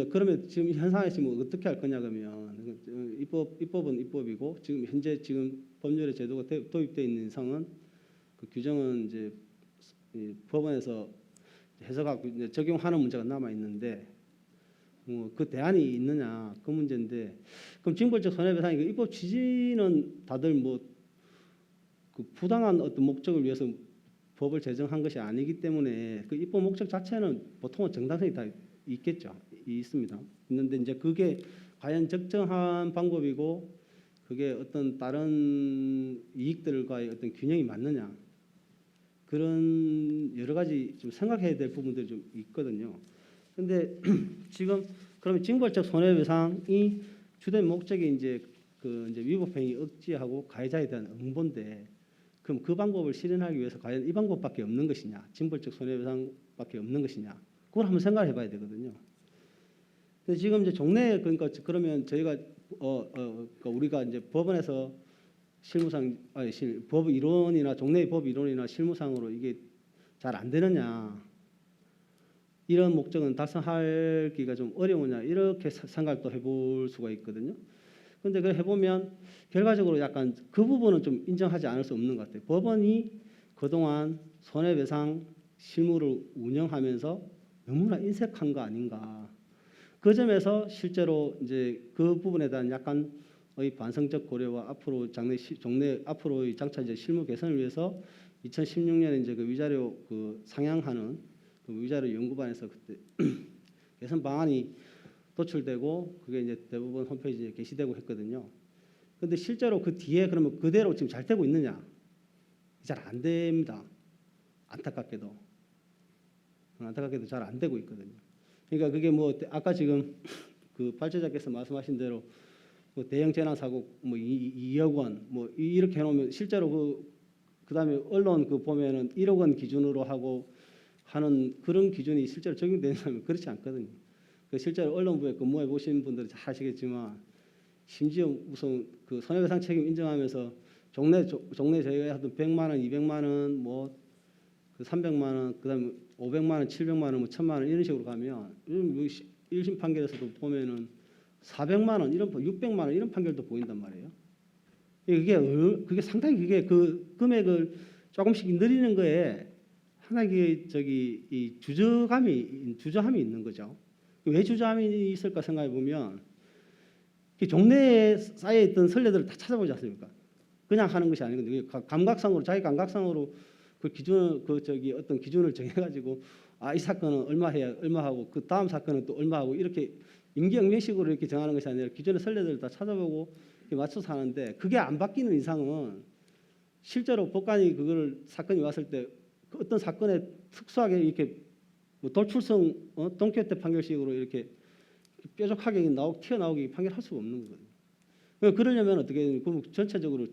S4: 지금 현상에 지금 어떻게 할 거냐 그러면 입법은 입법이고 지금 현재 법률의 제도가 도입되어 있는 이상은 그 규정은 이제 법원에서 해석하고 이제 적용하는 문제가 남아 있는데 그 대안이 있느냐 그 문제인데 그럼 징벌적 손해배상이 입법 취지는 다들 그 부당한 어떤 목적을 위해서 법을 제정한 것이 아니기 때문에 그 입법 목적 자체는 보통은 정당성이 다 있습니다. 있는데 이제 그게 과연 적정한 방법이고 그게 어떤 다른 이익들과의 어떤 균형이 맞느냐 그런 여러 가지 좀 생각해야 될 부분들이 좀 있거든요. 그런데 지금 그러면 징벌적 손해배상이 주된 목적이 이제 위법행위 억제하고 가해자에 대한 응보인데 그럼 그 방법을 실현하기 위해서 과연 이 방법밖에 없는 것이냐, 징벌적 손해배상밖에 없는 것이냐, 그걸 한번 생각해 봐야 되거든요. 근데 지금 이제 종래 그러면 저희가 우리가 이제 법원에서 법 이론이나 종래의 법 이론이나 실무상으로 이게 잘 안 되느냐 이런 목적은 달성하기가 좀 어려우냐 이렇게 생각도 해볼 수가 있거든요. 그런데 그걸 해보면 결과적으로 약간 그 부분은 좀 인정하지 않을 수 없는 것 같아요. 법원이 그동안 손해배상 실무를 운영하면서 너무나 인색한 거 아닌가. 그 점에서 실제로 이제 그 부분에 대한 약간의 반성적 고려와 앞으로 종래 앞으로의 장차 이제 실무 개선을 위해서 2016년에 이제 그 위자료 그 상향하는 그 위자료 연구반에서 그때 개선 방안이 도출되고 그게 이제 대부분 홈페이지에 게시되고 했거든요. 근데 실제로 그 뒤에 그러면 그대로 지금 잘 되고 있느냐? 잘 안 됩니다. 안타깝게도 잘 안 되고 있거든요. 그러니까 그게 뭐 아까 지금 그 발제자께서 말씀하신 대로 뭐 대형 재난 사고 뭐 2억 원 뭐 이렇게 해놓으면 실제로 그다음에 언론 그 보면은 1억 원 기준으로 하고 하는 그런 기준이 실제로 적용되는 그렇지 않거든요. 그 실제로 언론부에 근무해 보신 분들은 잘 아시겠지만 심지어 무슨 그 손해배상 책임 인정하면서 종래 저희가 하던 100만 원, 200만 원, 뭐 그 300만 원, 그다음에 500만 원, 700만 원, 뭐 1000만 원 이런 식으로 가면 1심 판결에서도 보면은 400만 원 이런 600만 원 이런 판결도 보인단 말이에요. 그게 상당히 그게 그 금액을 조금씩 늘리는 거에 상당히 이 주저함이 있는 거죠. 왜 주저함이 있을까 생각해 보면 종래에 쌓여 있던 선례들을 다 찾아보지 않습니까? 그냥 하는 것이 아니거든요. 감각상으로 자기 감각상으로 그 기준 어떤 기준을 정해가지고 이 사건은 얼마 해야 얼마 하고 그 다음 사건은 또 얼마 하고 이렇게 임기응변식으로 이렇게 정하는 것이 아니라 기존의 선례들을 다 찾아보고 맞춰서 하는데 그게 안 바뀌는 이상은 실제로 법관이 그걸 사건이 왔을 때 그 어떤 사건에 특수하게 이렇게 뭐 돌출성 동키호테 판결식으로 이렇게 뾰족하게 튀어나오게 판결할 수가 없는 거거든요. 그러니까 그러려면 어떻게 그럼 전체적으로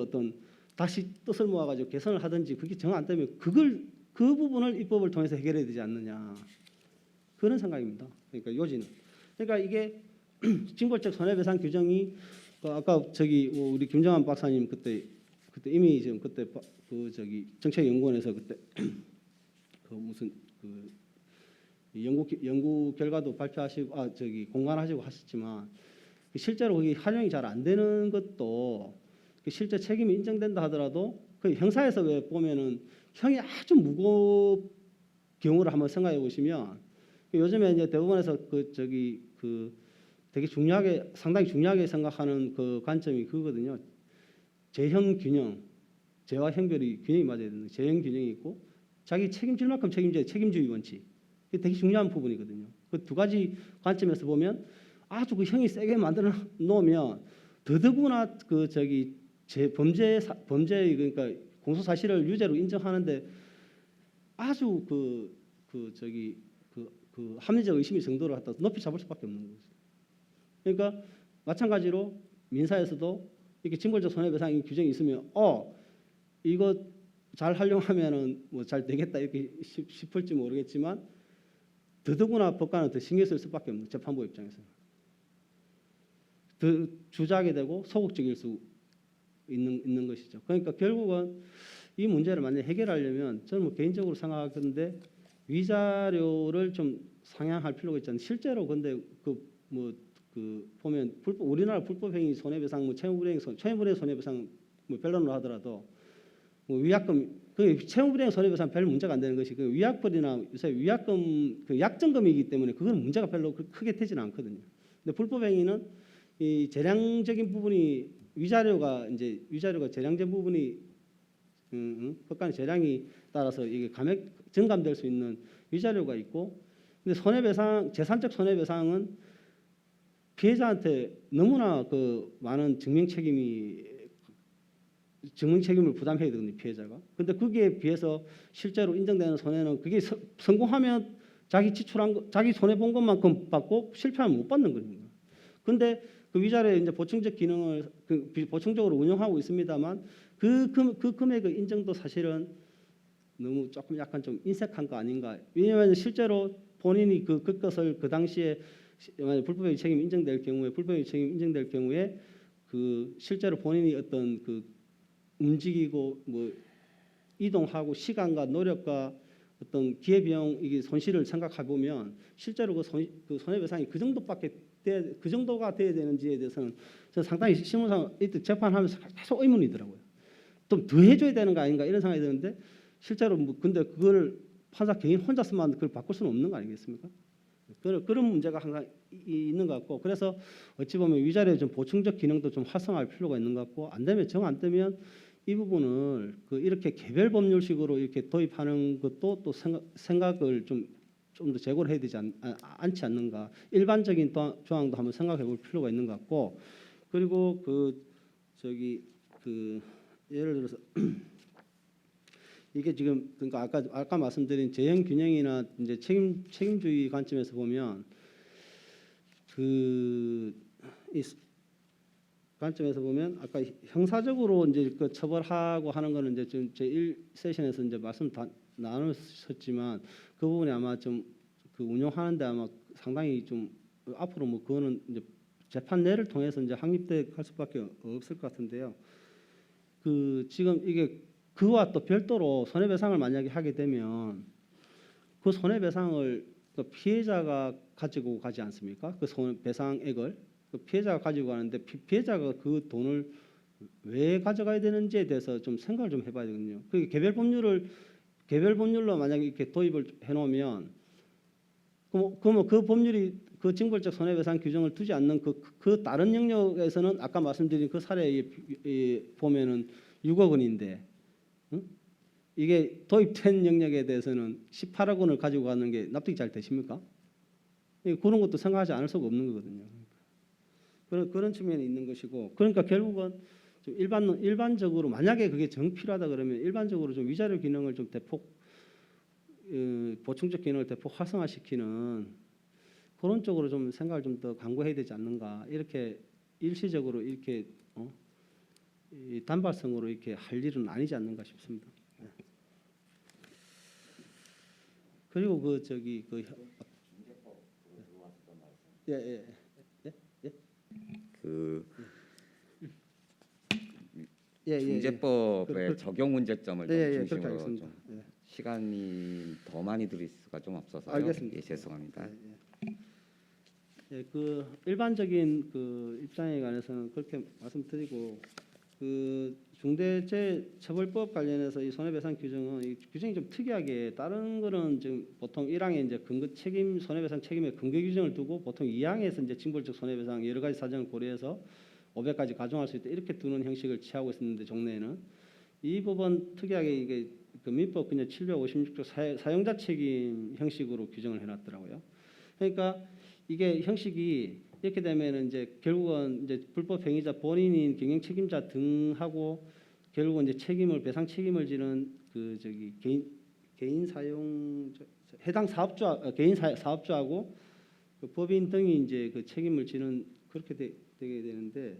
S4: 어떤 다시 뜻을 모아가지고 개선을 하든지 그게 정 안 되면 그 부분을 입법을 통해서 해결해야 되지 않느냐 그런 생각입니다. 그러니까 요지는 그러니까 이게 징벌적 손해배상 규정이 아까 우리 김정환 박사님 그때 이미 지금 그때 정책연구원에서 그때 그 무슨 그 연구 결과도 발표하시고 공관하시고 하셨지만 실제로 그게 활용이 잘 안 되는 것도 실제 책임이 인정된다 하더라도 그 형사에서 왜 보면은 형이 아주 무거운 경우를 한번 생각해 보시면 요즘에 이제 대법원에서 되게 상당히 중요하게 생각하는 그 관점이 그거거든요. 재형 균형, 재와 형별이 균형이 맞아야 되는 재형 균형이 있고 자기 책임질 만큼 책임져야 책임주의 원칙. 이게 되게 중요한 부분이거든요. 그 두 가지 관점에서 보면 아주 그 형이 세게 만들어 놓으면 더더구나 범죄 그러니까 공소 사실을 유죄로 인정하는데 아주 합리적 의심의 정도를 갖다 높이 잡을 수밖에 없는 거죠. 그러니까 마찬가지로 민사에서도 이렇게 징벌적 손해배상 규정이 있으면 이거 잘 활용하면은 뭐 잘 되겠다 이렇게 싶을지 모르겠지만 더더구나 법관은 더 신경 쓸 수밖에 없는 재판부 입장에서는 더 주저하게 되고 소극적일 수 있는 것이죠. 그러니까 결국은 이 문제를 만약 해결하려면 저는 뭐 개인적으로 생각하는데 위자료를 좀 상향할 필요가 있잖아요. 실제로 근데 보면 우리나라 불법행위 손해배상 채무불이행 손해배상 변론을 하더라도 위약금 채무불이행 손해배상 별 문제가 안 되는 것이 위약벌이나 요새 위약금 약정금이기 때문에 그건 문제가 별로 크게 되지는 않거든요. 근데 불법행위는 이 재량적인 부분이 위자료가 재량된 부분이 법관의 재량이 따라서 이게 증감될 수 있는 위자료가 있고, 근데 재산적 손해배상은 피해자한테 너무나 많은 증명 책임을 부담해야 되거든요, 피해자가. 근데 거기에 비해서 실제로 인정되는 손해는 그게 성공하면 자기 손해 본 것만큼 받고 실패하면 못 받는 거거든요. 근데 그 위자료의 이제 보충적 기능을 보충적으로 운영하고 있습니다만 그 금액의 인정도 사실은 너무 조금 약간 좀 인색한 거 아닌가. 왜냐하면 실제로 본인이 그것을 그 당시에 만약 불법행위 책임 인정될 경우에 실제로 본인이 어떤 움직이고 뭐 이동하고 시간과 노력과 어떤 기회비용 이게 손실을 생각해 보면 실제로 그 손해배상이 그 정도가 돼야 되는지에 대해서는 저는 상당히 실무상 이때 재판하면서 계속 의문이더라고요. 좀 더 해줘야 되는 거 아닌가 이런 생각이 드는데 실제로 뭐 근데 그걸 판사 개인 혼자서만 그걸 바꿀 수는 없는 거 아니겠습니까? 그런 문제가 항상 있는 것 같고 그래서 어찌 보면 위자료의 좀 보충적 기능도 좀 활성화할 필요가 있는 것 같고 안 되면 정 안 되면 이 부분을 그 이렇게 개별 법률식으로 이렇게 도입하는 것도 또 생각을 좀 더 재고를 해야 되지 않지 않는가 일반적인 조항도 한번 생각해 볼 필요가 있는 것 같고 그리고 예를 들어서 이게 지금 그러니까 아까 말씀드린 재형 균형이나 이제 책임주의 관점에서 보면 이 관점에서 보면 아까 형사적으로 이제 그 처벌하고 하는 거는 이제 지금 제1 세션에서 이제 말씀 다 나눴었지만 그 부분이 아마 좀 그 운영하는데 아마 상당히 좀 앞으로 뭐 그거는 이제 재판 내를 통해서 이제 확립돼 갈 수밖에 없을 것 같은데요. 그 지금 이게 그와 또 별도로 손해배상을 만약에 하게 되면 그 손해배상을 그 피해자가 가지고 가지 않습니까? 그 손해배상액을 그 피해자가 가지고 가는데 피해자가 그 돈을 왜 가져가야 되는지에 대해서 좀 생각을 좀 해봐야 되거든요. 그 개별 법률로 만약에 이렇게 도입을 해놓으면 그러면 그 법률이 그 징벌적 손해배상 규정을 두지 않는 그 다른 영역에서는 아까 말씀드린 그 사례에 보면은 6억 원인데 이게 도입된 영역에 대해서는 18억 원을 가지고 가는 게 납득이 잘 되십니까? 그런 것도 생각하지 않을 수가 없는 거거든요. 그런 측면이 있는 것이고 그러니까 결국은 좀 일반적으로 만약에 그게 정 필요하다 그러면 일반적으로 좀 위자료 기능을 좀 대폭 보충적 기능을 대폭 활성화시키는 그런 쪽으로 좀 생각을 좀 더 강구해야 되지 않는가 이렇게 일시적으로 이렇게 이 단발성으로 이렇게 할 일은 아니지 않는가 싶습니다. 네. 그리고 예.
S2: 그
S4: 예.
S2: 중재법의 적용 문제점을 좀
S4: 그렇게
S2: 중심으로
S4: 하겠습니다.
S2: 좀 시간이 더 많이 들일 수가 좀 없어서요.
S4: 알겠습니다.
S2: 예, 죄송합니다.
S4: 그 일반적인 그 입장에 관해서는 그렇게 말씀드리고 그 중대재해처벌법 관련해서 이 손해배상 규정은 이 규정이 좀 특이하게 다른 거는 지금 보통 1항에 이제 근거 책임 손해배상 책임의 근거 규정을 두고 보통 2항에서 이제 징벌적 손해배상 여러 가지 사정을 고려해서 500까지 가중할 수 있다 이렇게 두는 형식을 취하고 있었는데 종래에는 이 법은 특이하게 이게 그 민법 그냥 756조 사용자 책임 형식으로 규정을 해놨더라고요. 그러니까 이게 형식이 이렇게 되면 이제 결국은 이제 불법 행위자 본인인 경영 책임자 등하고 결국은 이제 배상 책임을 지는 그 개인 사용 해당 개인 사업주하고 그 법인 등이 이제 그 책임을 지는 그렇게 되게 되는데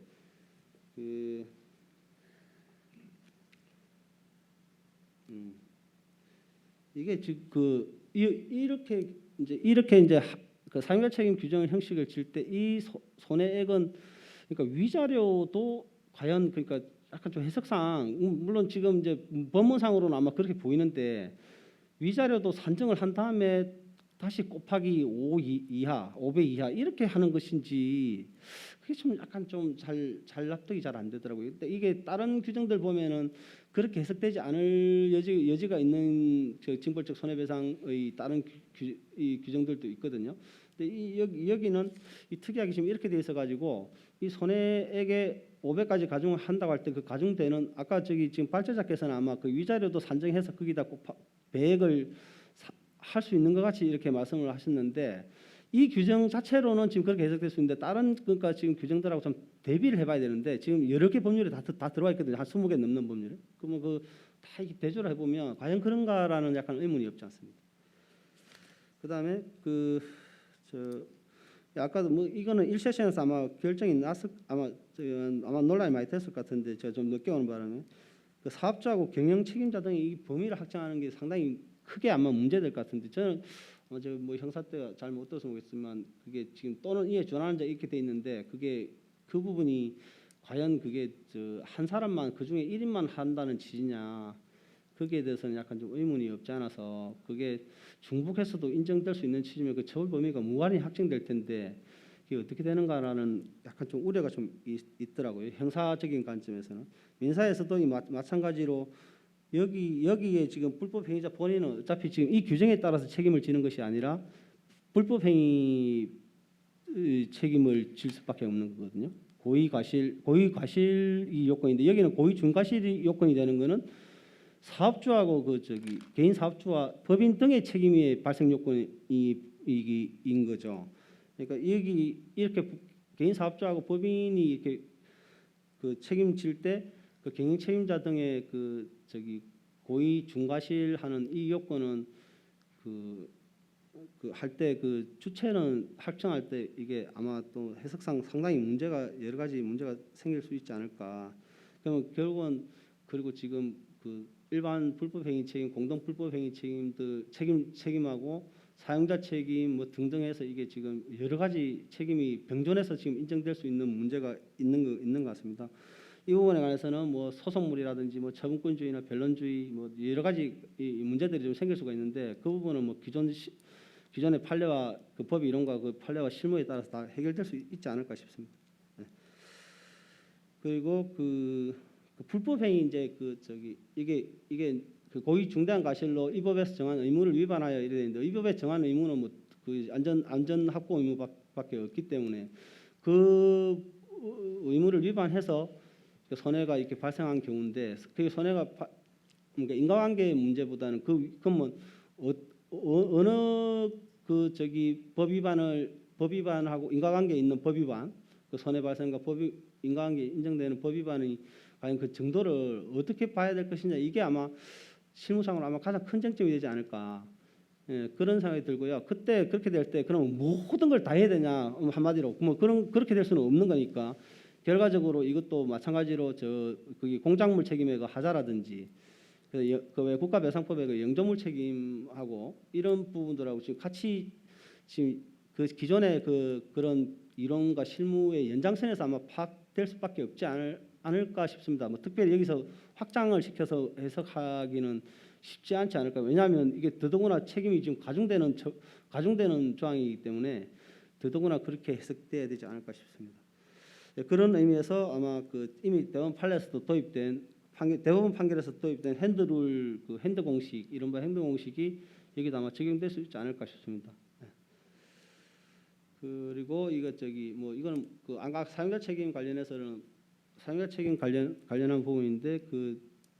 S4: 이게 지금 이렇게 이제 그 사용자 책임 규정 형식을 질 때 이 손해액은 그러니까 위자료도 과연 그러니까 약간 좀 해석상 물론 지금 이제 법문상으로는 아마 그렇게 보이는데 위자료도 산정을 한 다음에 다시 곱하기 5배 이하 이렇게 하는 것인지 그게 좀 약간 좀 잘 납득이 잘 안 되더라고요. 근데 이게 다른 규정들 보면은 그렇게 해석되지 않을 여지가 있는 징벌적 손해배상의 다른 이 규정들도 있거든요. 근데 여기는 이 특이하게 지금 이렇게 돼 있어 가지고 이 손해액에 500까지 가중을 한다고 할 때 그 가중되는 아까 지금 발제자께서는 아마 그 위자료도 산정해서 거기다 배액을 할 수 있는 것 같이 이렇게 말씀을 하셨는데 이 규정 자체로는 지금 그렇게 해석될 수 있는데 다른 그러니까 지금 규정들하고 좀 대비를 해봐야 되는데 지금 여러 개 법률이 다 들어와 있거든요. 한 20개 넘는 법률이. 그러면 다 이렇게 대조를 해보면 과연 그런가라는 약간 의문이 없지 않습니다. 그다음에 아까도 뭐 이거는 1세션에서 아마 결정이 아마 논란이 많이 됐을 것 같은데 제가 좀 늦게 오는 바람에 그 사업자하고 경영 책임자 등의 이 범위를 확정하는 게 상당히 크게 아마 문제될 것 같은데 저는 뭐 형사 때가 잘 못 들어서 모르겠지만 그게 지금 또는 이에 준하는 자 이렇게 돼 있는데 그게 그 부분이 과연 그게 한 사람만 그 중에 1인만 한다는 취지냐 거기에 대해서는 약간 좀 의문이 없지 않아서 그게 중복해서도 인정될 수 있는 취지면 그 처벌 범위가 무한히 확정될 텐데 이게 어떻게 되는가라는 약간 좀 우려가 좀 있더라고요. 형사적인 관점에서는. 민사에서도 마찬가지로 여기에 지금 불법 행위자 본인은 어차피 지금 이 규정에 따라서 책임을 지는 것이 아니라 불법 행위 책임을 질 수밖에 없는 거거든요. 고의 과실이 요건인데 여기는 고의 중과실이 요건이 되는 거는 사업주하고 개인 사업주와 법인 등의 책임의 발생 요건인 거죠. 그러니까 여기 이렇게 개인 사업주하고 법인이 이렇게 그 책임질 때 그 경영 책임자 등의 고의 중과실하는 이 요건은 할 때 그 주체는 확정할 때 이게 아마 또 해석상 상당히 여러 가지 문제가 생길 수 있지 않을까. 그러면 결국은 그리고 지금 그 일반 불법행위 책임, 공동 불법행위 책임하고 사용자 책임 뭐 등등 해서 이게 지금 여러 가지 책임이 병존해서 지금 인정될 수 있는 문제가 있는 것 같습니다. 이 부분에 관해서는 뭐 소송물이라든지 뭐 처분권주의나 변론주의 뭐 여러 가지 이 문제들이 좀 생길 수가 있는데 그 부분은 뭐 기존의 판례와 그 법 이론과 그 판례와 실무에 따라서 다 해결될 수 있지 않을까 싶습니다. 네. 그리고 그 불법행위 이제 이게 그 고의 중대한 과실로 이 법에서 정한 의무를 위반하여 이래 되는데 이 법에 정한 의무는 뭐 그 안전 확보 의무밖에 없기 때문에 그 의무를 위반해서 그 손해가 이렇게 발생한 경우인데 그 손해가 그러니까 인과관계 문제보다는 그러면 어느 법 위반하고 인과관계 있는 법 위반 그 손해 발생과 인과관계 인정되는 법 위반이 과연 그 정도를 어떻게 봐야 될 것이냐 이게 아마 실무상으로 아마 가장 큰 쟁점이 되지 않을까 그런 생각이 들고요. 그때 그렇게 될 때 그러면 모든 걸 다 해야 되냐 한마디로 뭐 그렇게 될 수는 없는 거니까 결과적으로 이것도 마찬가지로 그게 공작물 책임의 그 하자라든지 그 국가배상법의 그 영조물 책임하고 이런 부분들하고 지금 같이 지금 그 기존의 그런 이론과 실무의 연장선에서 아마 파악될 수밖에 없지 않을까 싶습니다. 뭐 특별히 여기서 확장을 시켜서 해석하기는 쉽지 않지 않을까. 왜냐하면 이게 더더구나 책임이 지금 가중되는 조항이기 때문에 더더구나 그렇게 해석돼야 되지 않을까 싶습니다. 네, 그런 의미에서 아마 이미 대법원 판례에서도 대법원 판결에서 도입된 핸드룰 핸드 공식 이른바 핸드 공식이 여기도 아마 적용될 수 있지 않을까 싶습니다. 네. 그리고 이거는 아까 사용자 책임 관련해서는 사용자 책임 관련한 부분인데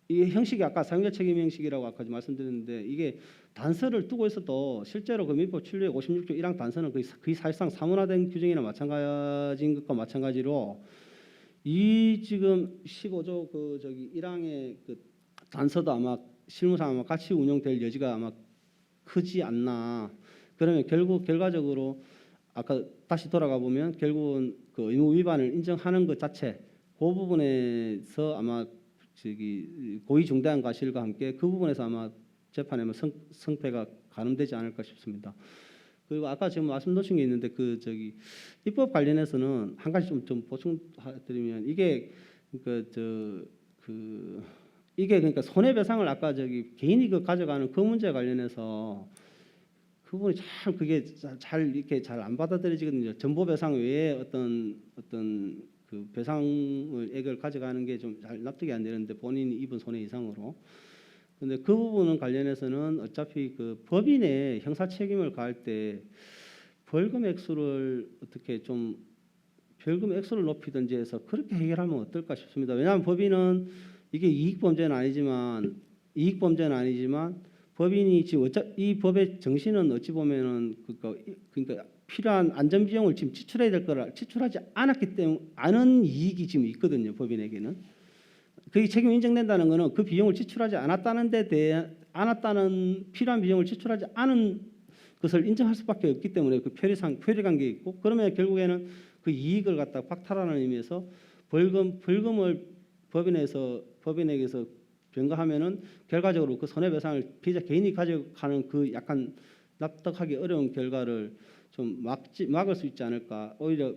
S4: 이 형식이 아까 사용자 책임 형식이라고 아까 말씀드렸는데 이게 단서를 두고 있어도 실제로 그 민법 7조 56조 1항 단서는 거의 사실상 사문화된 규정이나 마찬가지인 것과 마찬가지로 이 지금 15조 1항의 단서도 아마 실무상 아마 같이 운용될 여지가 아마 크지 않나. 그러면 결과적으로 아까 다시 돌아가 보면 결국은 그 의무 위반을 인정하는 것 자체 그 부분에서 아마 고의 중대한 과실과 함께 그 부분에서 아마 재판에 성패가 가늠되지 않을까 싶습니다. 그리고 아까 지금 말씀 놓친 게 있는데 입법 관련해서는 한 가지 좀 보충드리면 이게 그러니까 손해배상을 아까 개인이 가져가는 그 문제 관련해서 그 부분이 참 그게 이렇게 잘 안 받아들여지거든요. 전보배상 외에 어떤 그 배상액을 가져가는 게 좀 잘 납득이 안 되는데 본인이 입은 손해 이상으로. 근데 그 부분 관련해서는 어차피 그 법인의 형사 책임을 가할 때 벌금 액수를 어떻게 좀 벌금 액수를 높이든지 해서 그렇게 해결하면 어떨까 싶습니다. 왜냐하면 법인은 이게 이익 범죄는 아니지만 법인이 지금 이 법의 정신은 어찌 보면은 그러니까 필요한 안전 비용을 지금 지출해야 될 거라 지출하지 않았기 때문에 않은 이익이 지금 있거든요. 법인에게는. 그 책임 인정된다는 것은 그 비용을 지출하지 않았다는 필요한 비용을 지출하지 않은 것을 인정할 수밖에 없기 때문에 그 표리관계가 있고 그러면 결국에는 그 이익을 갖다 박탈하는 의미에서 벌금을 법인에게서 변가하면은 결과적으로 그 손해배상을 피해자 개인이 가져가는 그 약간 납득하기 어려운 결과를 좀 막을 수 있지 않을까. 오히려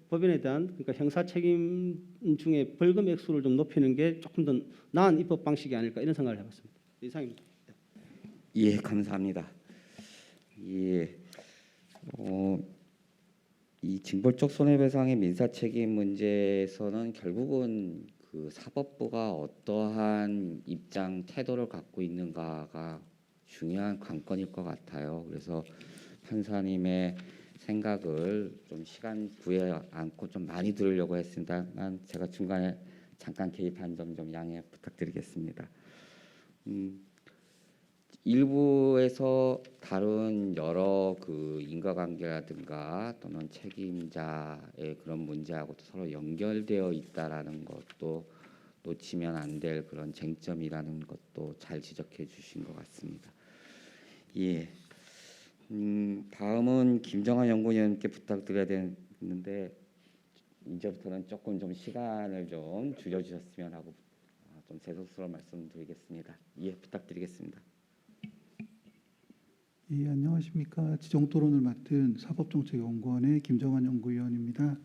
S4: 법인에 대한 그러니까 형사 책임 중에 벌금 액수를 좀 높이는 게 조금 더 나은 입법 방식이 아닐까 이런 생각을 해봤습니다. 이상입니다.
S2: 예, 감사합니다. 예, 이 징벌적 손해배상의 민사 책임 문제에서는 결국은 그 사법부가 어떠한 입장 태도를 갖고 있는가가 중요한 관건일 것 같아요. 그래서 판사님의 생각을 좀 시간 구해 않고 좀 많이 들으려고 했습니다만 제가 중간에 잠깐 개입한 점 좀 양해 부탁드리겠습니다. 일부에서 다룬 여러 그 인과관계라든가 또는 책임자의 그런 문제하고도 서로 연결되어 있다라는 것도 놓치면 안 될 그런 쟁점이라는 것도 잘 지적해 주신 것 같습니다. 예. 다음은 김정환 연구위원께 부탁드려야 되는데 이제부터는 조금 좀 시간을 좀 줄여주셨으면 하고 좀 죄송스러운 말씀드리겠습니다. 예, 부탁드리겠습니다.
S5: 예, 안녕하십니까. 지정토론을 맡은 사법정책연구원의 김정환 연구위원입니다.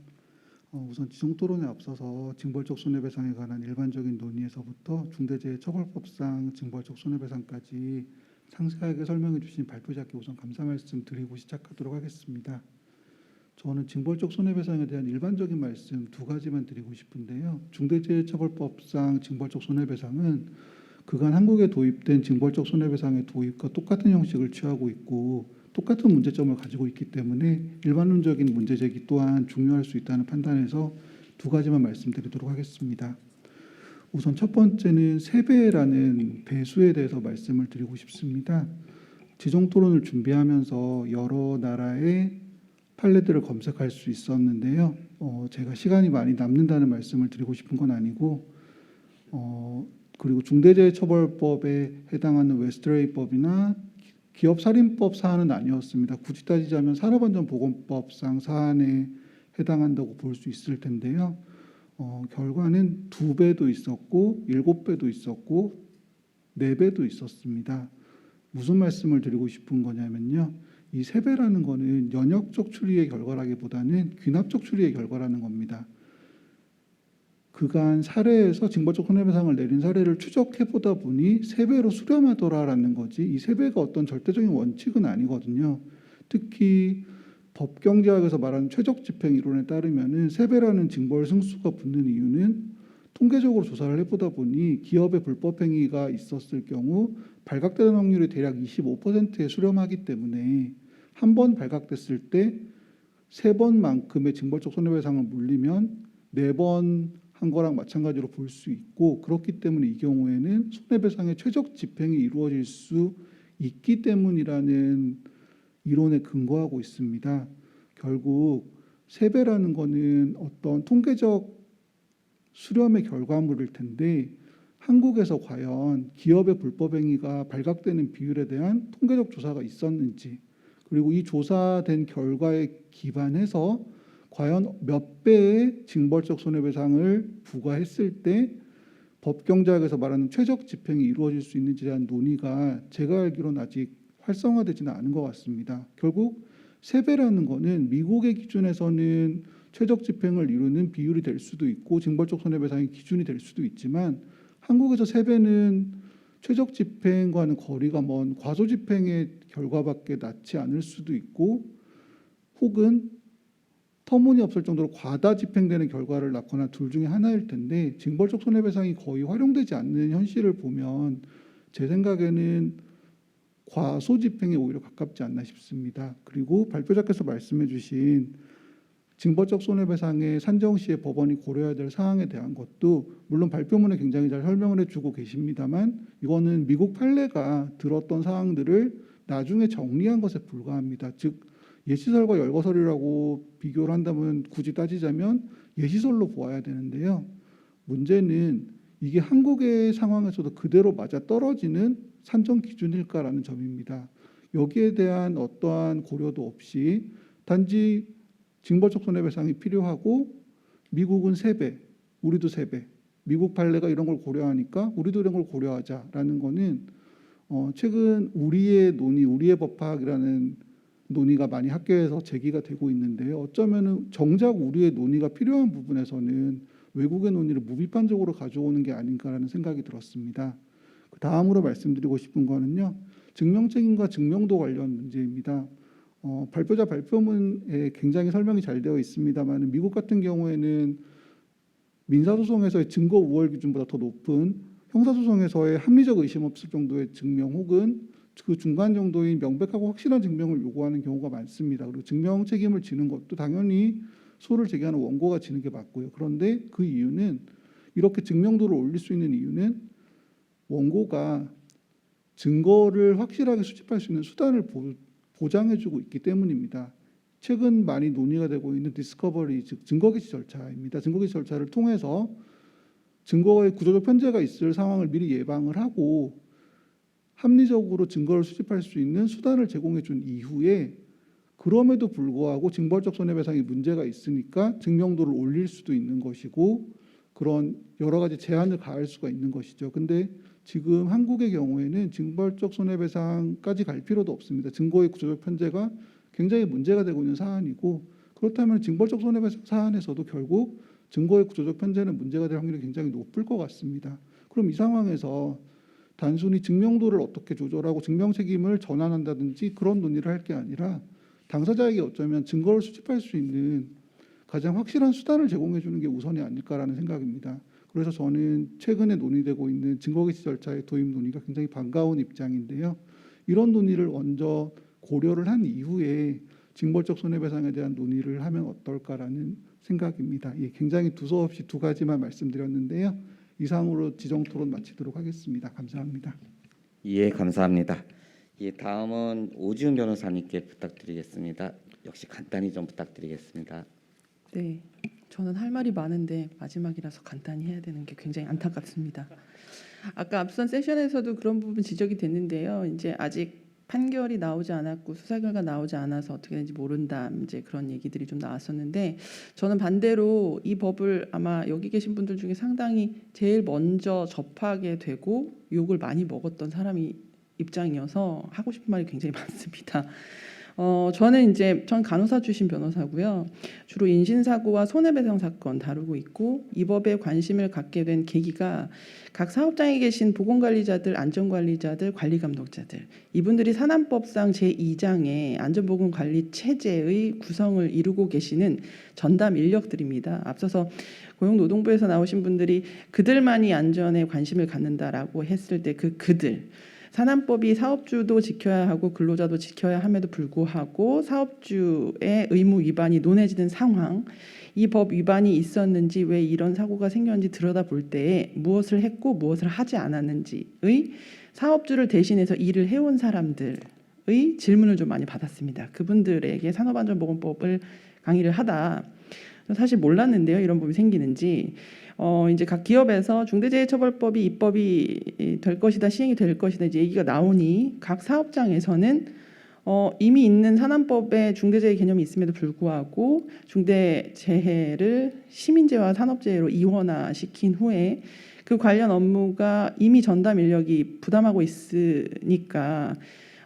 S5: 우선 지정토론에 앞서서 징벌적 손해배상에 관한 일반적인 논의에서부터 중대재해처벌법상 징벌적 손해배상까지 상세하게 설명해 주신 발표자께 우선 감사 말씀 드리고 시작하도록 하겠습니다. 저는 징벌적 손해배상에 대한 일반적인 말씀 두 가지만 드리고 싶은데요. 중대재해처벌법상 징벌적 손해배상은 그간 한국에 도입된 징벌적 손해배상의 도입과 똑같은 형식을 취하고 있고 똑같은 문제점을 가지고 있기 때문에 일반론적인 문제 제기 또한 중요할 수 있다는 판단에서 두 가지만 말씀드리도록 하겠습니다. 우선 첫 번째는 세배라는 배수에 대해서 말씀을 드리고 싶습니다. 지정토론을 준비하면서 여러 나라의 판례들을 검색할 수 있었는데요. 제가 시간이 많이 남는다는 말씀을 드리고 싶은 건 아니고 그리고 중대재해처벌법에 해당하는 웨스트레이법이나 기업살인법 사안은 아니었습니다. 굳이 따지자면 산업안전보건법상 사안에 해당한다고 볼 수 있을 텐데요. 결과는 2배도 있었고 7배도 있었고 4배도 있었습니다. 무슨 말씀을 드리고 싶은 거냐면요. 이 3배라는 거는 연역적 추리의 결과라기보다는 귀납적 추리의 결과라는 겁니다. 그간 사례에서 징벌적 손해배상을 내린 사례를 추적해 보다 보니 3배로 수렴하더라라는 거지 이 3배가 어떤 절대적인 원칙은 아니거든요. 특히 법경제학에서 말하는 최적집행 이론에 따르면은 3배라는 징벌 승수가 붙는 이유는 통계적으로 조사를 해보다 보니 기업의 불법 행위가 있었을 경우 발각되는 확률이 대략 25%에 수렴하기 때문에 한 번 발각됐을 때 3번만큼의 징벌적 손해배상을 물리면 4번 한 거랑 마찬가지로 볼 수 있고 그렇기 때문에 이 경우에는 손해배상의 최적 집행이 이루어질 수 있기 때문이라는 이론에 근거하고 있습니다. 결국 3배라는 거는 어떤 통계적 수렴의 결과물일 텐데 한국에서 과연 기업의 불법 행위가 발각되는 비율에 대한 통계적 조사가 있었는지 그리고 이 조사된 결과에 기반해서 과연 몇 배의 징벌적 손해배상을 부과했을 때 법경제학에서 말하는 최적 집행이 이루어질 수 있는지에 대한 논의가 제가 알기로는 아직 활성화되지는 않은 것 같습니다. 결국 3배라는 거는 미국의 기준에서는 최적 집행을 이루는 비율이 될 수도 있고 징벌적 손해배상의 기준이 될 수도 있지만 한국에서 3배는 최적 집행과는 거리가 먼 과소 집행의 결과밖에 낳지 않을 수도 있고 혹은 터무니없을 정도로 과다 집행되는 결과를 낳거나 둘 중에 하나일 텐데 징벌적 손해배상이 거의 활용되지 않는 현실을 보면 제 생각에는 과소 집행에 오히려 가깝지 않나 싶습니다. 그리고 발표자께서 말씀해 주신 징벌적 손해배상의 산정 시에 법원이 고려해야 될 사항에 대한 것도 물론 발표문에 굉장히 잘 설명을 해주고 계십니다만 이거는 미국 판례가 들었던 사항들을 나중에 정리한 것에 불과합니다. 즉 예시설과 열거설이라고 비교를 한다면 굳이 따지자면 예시설로 보아야 되는데요. 문제는 이게 한국의 상황에서도 그대로 맞아 떨어지는 산정 기준일까라는 점입니다. 여기에 대한 어떠한 고려도 없이 단지 징벌적 손해배상이 필요하고 미국은 3배, 우리도 3배. 미국 판례가 이런 걸 고려하니까 우리도 이런 걸 고려하자라는 거는 최근 우리의 논의, 우리의 법학이라는 논의가 많이 학계에서 제기가 되고 있는데요. 어쩌면은 정작 우리의 논의가 필요한 부분에서는 외국의 논의를 무비판적으로 가져오는 게 아닌가라는 생각이 들었습니다. 그 다음으로 말씀드리고 싶은 거는요. 증명책임과 증명도 관련 문제입니다. 발표자 발표문에 굉장히 설명이 잘 되어 있습니다만 미국 같은 경우에는 민사소송에서의 증거 우월 기준보다 더 높은 형사소송에서의 합리적 의심 없을 정도의 증명 혹은 그 중간 정도인 명백하고 확실한 증명을 요구하는 경우가 많습니다. 그리고 증명 책임을 지는 것도 당연히 소를 제기하는 원고가 지는 게 맞고요. 그런데 그 이유는 이렇게 증명도를 올릴 수 있는 이유는 원고가 증거를 확실하게 수집할 수 있는 수단을 보장해주고 있기 때문입니다. 최근 많이 논의가 되고 있는 디스커버리, 즉 증거개시 절차입니다. 증거개시 절차를 통해서 증거의 구조적 편제가 있을 상황을 미리 예방을 하고 합리적으로 증거를 수집할 수 있는 수단을 제공해 준 이후에 그럼에도 불구하고 징벌적 손해배상이 문제가 있으니까 증명도를 올릴 수도 있는 것이고 그런 여러 가지 제한을 가할 수가 있는 것이죠. 근데 지금 한국의 경우에는 징벌적 손해배상까지 갈 필요도 없습니다. 증거의 구조적 편제가 굉장히 문제가 되고 있는 사안이고 그렇다면 징벌적 손해배상 사안에서도 결국 증거의 구조적 편제는 문제가 될 확률이 굉장히 높을 것 같습니다. 그럼 이 상황에서 단순히 증명도를 어떻게 조절하고 증명 책임을 전환한다든지 그런 논의를 할 게 아니라 당사자에게 어쩌면 증거를 수집할 수 있는 가장 확실한 수단을 제공해 주는 게 우선이 아닐까라는 생각입니다. 그래서 저는 최근에 논의되고 있는 증거개시 절차의 도입 논의가 굉장히 반가운 입장인데요. 이런 논의를 먼저 고려를 한 이후에 징벌적 손해배상에 대한 논의를 하면 어떨까라는 생각입니다. 예, 굉장히 두서없이 두 가지만 말씀드렸는데요. 이상으로 지정 토론 마치도록 하겠습니다. 감사합니다.
S2: 예, 감사합니다. 예, 다음은 오지훈 변호사님께 부탁드리겠습니다. 역시 간단히 좀 부탁드리겠습니다.
S6: 네, 저는 할 말이 많은데 마지막이라서 간단히 해야 되는 게 굉장히 안타깝습니다. 아까 앞선 세션에서도 그런 부분 지적이 됐는데요. 이제 아직 판결이 나오지 않았고 수사 결과 나오지 않아서 어떻게 되는지 모른다. 이제 그런 얘기들이 좀 나왔었는데 저는 반대로 이 법을 아마 여기 계신 분들 중에 상당히 제일 먼저 접하게 되고 욕을 많이 먹었던 사람이 입장이어서 하고 싶은 말이 굉장히 많습니다. 전 간호사 출신 변호사고요. 주로 인신사고와 손해배상 사건 다루고 있고 이 법에 관심을 갖게 된 계기가 각 사업장에 계신 보건관리자들, 안전관리자들, 관리감독자들 이분들이 산안법상 제2장의 안전보건관리체제의 구성을 이루고 계시는 전담 인력들입니다. 앞서서 고용노동부에서 나오신 분들이 그들만이 안전에 관심을 갖는다라고 했을 때 그들 산안법이 사업주도 지켜야 하고 근로자도 지켜야 함에도 불구하고 사업주의 의무 위반이 논해지는 상황, 이 법 위반이 있었는지 왜 이런 사고가 생겼는지 들여다볼 때에 무엇을 했고 무엇을 하지 않았는지의 사업주를 대신해서 일을 해온 사람들의 질문을 좀 많이 받았습니다. 그분들에게 산업안전보건법을 강의를 하다 사실 몰랐는데요. 이런 법이 생기는지. 이제 각 기업에서 중대재해처벌법이 입법이 될 것이다, 시행이 될 것이다 이제 얘기가 나오니 각 사업장에서는 이미 있는 산안법에 중대재해 개념이 있음에도 불구하고 중대재해를 시민재해와 산업재해로 이원화시킨 후에 그 관련 업무가 이미 전담 인력이 부담하고 있으니까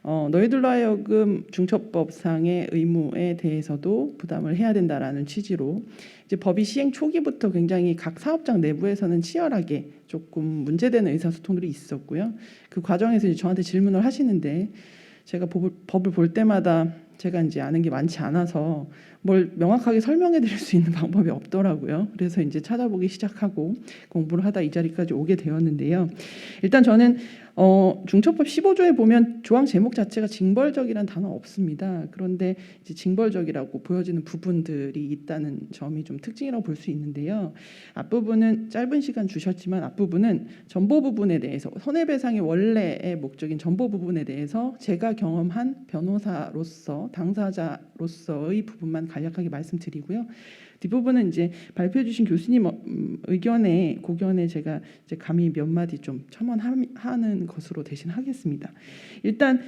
S6: 너희들로 하여금 중처법상의 의무에 대해서도 부담을 해야 된다라는 취지로 이제 법이 시행 초기부터 굉장히 각 사업장 내부에서는 치열하게 조금 문제되는 의사소통들이 있었고요. 그 과정에서 이제 저한테 질문을 하시는데 제가 법을 볼 때마다 제가 이제 아는 게 많지 않아서 뭘 명확하게 설명해 드릴 수 있는 방법이 없더라고요. 그래서 이제 찾아보기 시작하고 공부를 하다 이 자리까지 오게 되었는데요. 일단 저는 중처법 15조에 보면 조항 제목 자체가 징벌적이라는 단어 없습니다. 그런데 이제 징벌적이라고 보여지는 부분들이 있다는 점이 좀 특징이라고 볼 수 있는데요. 앞부분은 짧은 시간 주셨지만 앞부분은 전보 부분에 대해서 손해배상의 원래의 목적인 전보 부분에 대해서 제가 경험한 변호사로서 당사자로서의 부분만 간략하게 말씀드리고요. 뒷부분은 이제 발표해 주신 교수님 의견에 고견에 제가 이제 감히 몇 마디 좀 첨언하는 것으로 대신하겠습니다. 일단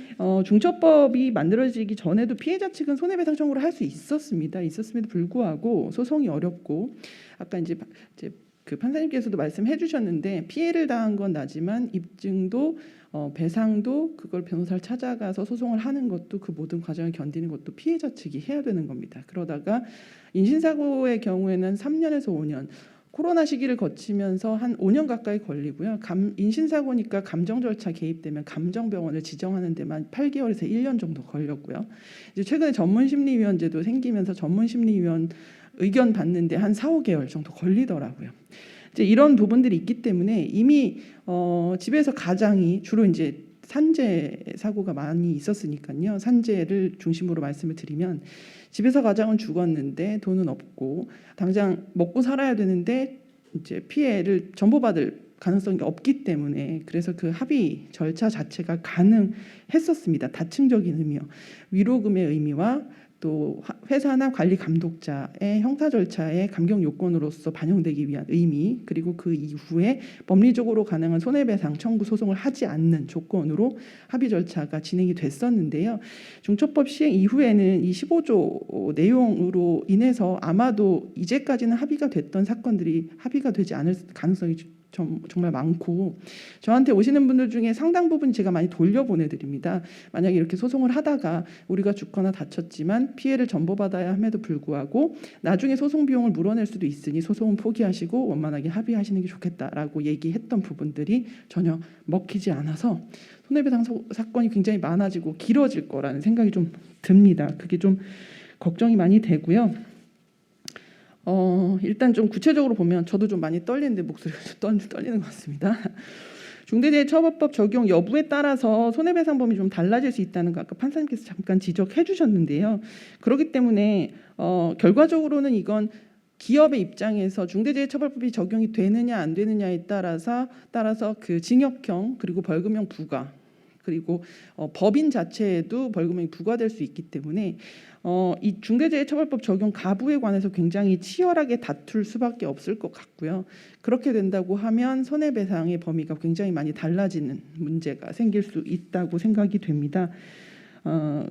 S6: 중처법이 만들어지기 전에도 피해자 측은 손해배상 청구를 할 수 있었습니다. 있었음에도 불구하고 소송이 어렵고 아까 이제 그 판사님께서도 말씀해 주셨는데 피해를 당한 건 나지만 입증도 배상도 그걸 변호사를 찾아가서 소송을 하는 것도 그 모든 과정을 견디는 것도 피해자 측이 해야 되는 겁니다. 그러다가 인신사고의 경우에는 3년에서 5년 코로나 시기를 거치면서 한 5년 가까이 걸리고요. 인신사고니까 감정 절차 개입되면 감정병원을 지정하는 데만 8개월에서 1년 정도 걸렸고요. 이제 최근에 전문심리위원제도 생기면서 전문심리위원 의견 받는데 한 4, 5개월 정도 걸리더라고요. 이제 이런 부분들이 있기 때문에 이미 집에서 가장이 주로 이제 산재 사고가 많이 있었으니까요. 산재를 중심으로 말씀을 드리면 집에서 가장은 죽었는데 돈은 없고 당장 먹고 살아야 되는데 이제 피해를 전보받을 가능성이 없기 때문에 그래서 그 합의 절차 자체가 가능했었습니다. 다층적인 의미요. 위로금의 의미와 또 회사나 관리 감독자의 형사 절차의 감경 요건으로서 반영되기 위한 의미, 그리고 그 이후에 법리적으로 가능한 손해배상 청구 소송을 하지 않는 조건으로 합의 절차가 진행이 됐었는데요. 중처법 시행 이후에는 이 15조 내용으로 인해서 아마도 이제까지는 합의가 됐던 사건들이 합의가 되지 않을 가능성이 정말 많고, 저한테 오시는 분들 중에 상당 부분 제가 많이 돌려보내드립니다. 만약에 이렇게 소송을 하다가 우리가 죽거나 다쳤지만 피해를 전보받아야 함에도 불구하고 나중에 소송 비용을 물어낼 수도 있으니 소송은 포기하시고 원만하게 합의하시는 게 좋겠다라고 얘기했던 부분들이 전혀 먹히지 않아서 손해배상 사건이 굉장히 많아지고 길어질 거라는 생각이 좀 듭니다. 그게 좀 걱정이 많이 되고요. 일단 좀 구체적으로 보면 저도 좀 많이 떨리는데 목소리가 좀 떨리는 것 같습니다. 중대재해처벌법 적용 여부에 따라서 손해배상 범위 좀 달라질 수 있다는 거 아까 판사님께서 잠깐 지적해 주셨는데요. 그렇기 때문에 결과적으로는 이건 기업의 입장에서 중대재해처벌법이 적용이 되느냐 안 되느냐에 따라서 그 징역형 그리고 벌금형 부과 그리고 법인 자체에도 벌금형이 부과될 수 있기 때문에 이 중대재해처벌법 적용 가부에 관해서 굉장히 치열하게 다툴 수밖에 없을 것 같고요. 그렇게 된다고 하면 손해배상의 범위가 굉장히 많이 달라지는 문제가 생길 수 있다고 생각이 됩니다.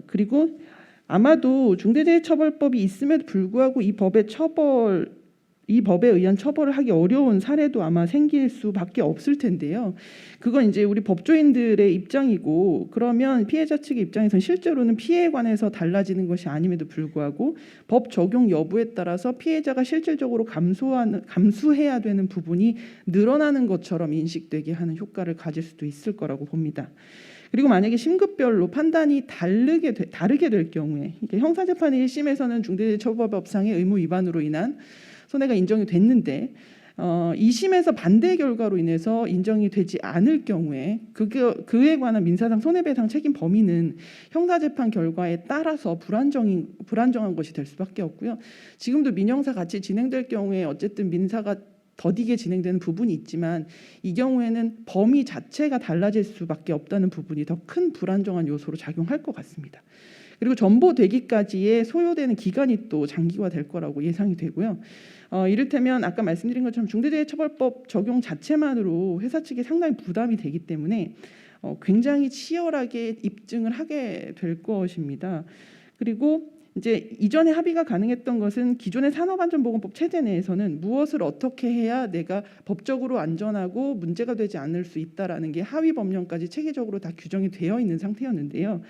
S6: 그리고 아마도 중대재해처벌법이 있음에도 불구하고 이 법에 의한 처벌을 하기 어려운 사례도 아마 생길 수밖에 없을 텐데요. 그건 이제 우리 법조인들의 입장이고, 그러면 피해자 측의 입장에서는 실제로는 피해에 관해서 달라지는 것이 아님에도 불구하고 법 적용 여부에 따라서 피해자가 실질적으로 감수해야 되는 부분이 늘어나는 것처럼 인식되게 하는 효과를 가질 수도 있을 거라고 봅니다. 그리고 만약에 심급별로 판단이 다르게 될 경우에, 형사재판 1심에서는 중대재해처벌법상의 의무 위반으로 인한 손해가 인정이 됐는데 2심에서 반대 결과로 인해서 인정이 되지 않을 경우에 그에 관한 민사상 손해배상 책임 범위는 형사재판 결과에 따라서 불안정한 것이 될 수밖에 없고요. 지금도 민형사 같이 진행될 경우에 어쨌든 민사가 더디게 진행되는 부분이 있지만 이 경우에는 범위 자체가 달라질 수밖에 없다는 부분이 더 큰 불안정한 요소로 작용할 것 같습니다. 그리고 전보되기까지의 소요되는 기간이 또 장기화될 거라고 예상이 되고요. 이를테면 아까 말씀드린 것처럼 중대재해처벌법 적용 자체만으로 회사 측에 상당히 부담이 되기 때문에 굉장히 치열하게 입증을 하게 될 것입니다. 그리고 이제 이전에 합의가 가능했던 것은 기존의 산업안전보건법 체제 내에서는 무엇을 어떻게 해야 내가 법적으로 안전하고 문제가 되지 않을 수 있다라는 게 하위 법령까지 체계적으로 다 규정이 되어 있는 상태였는데요.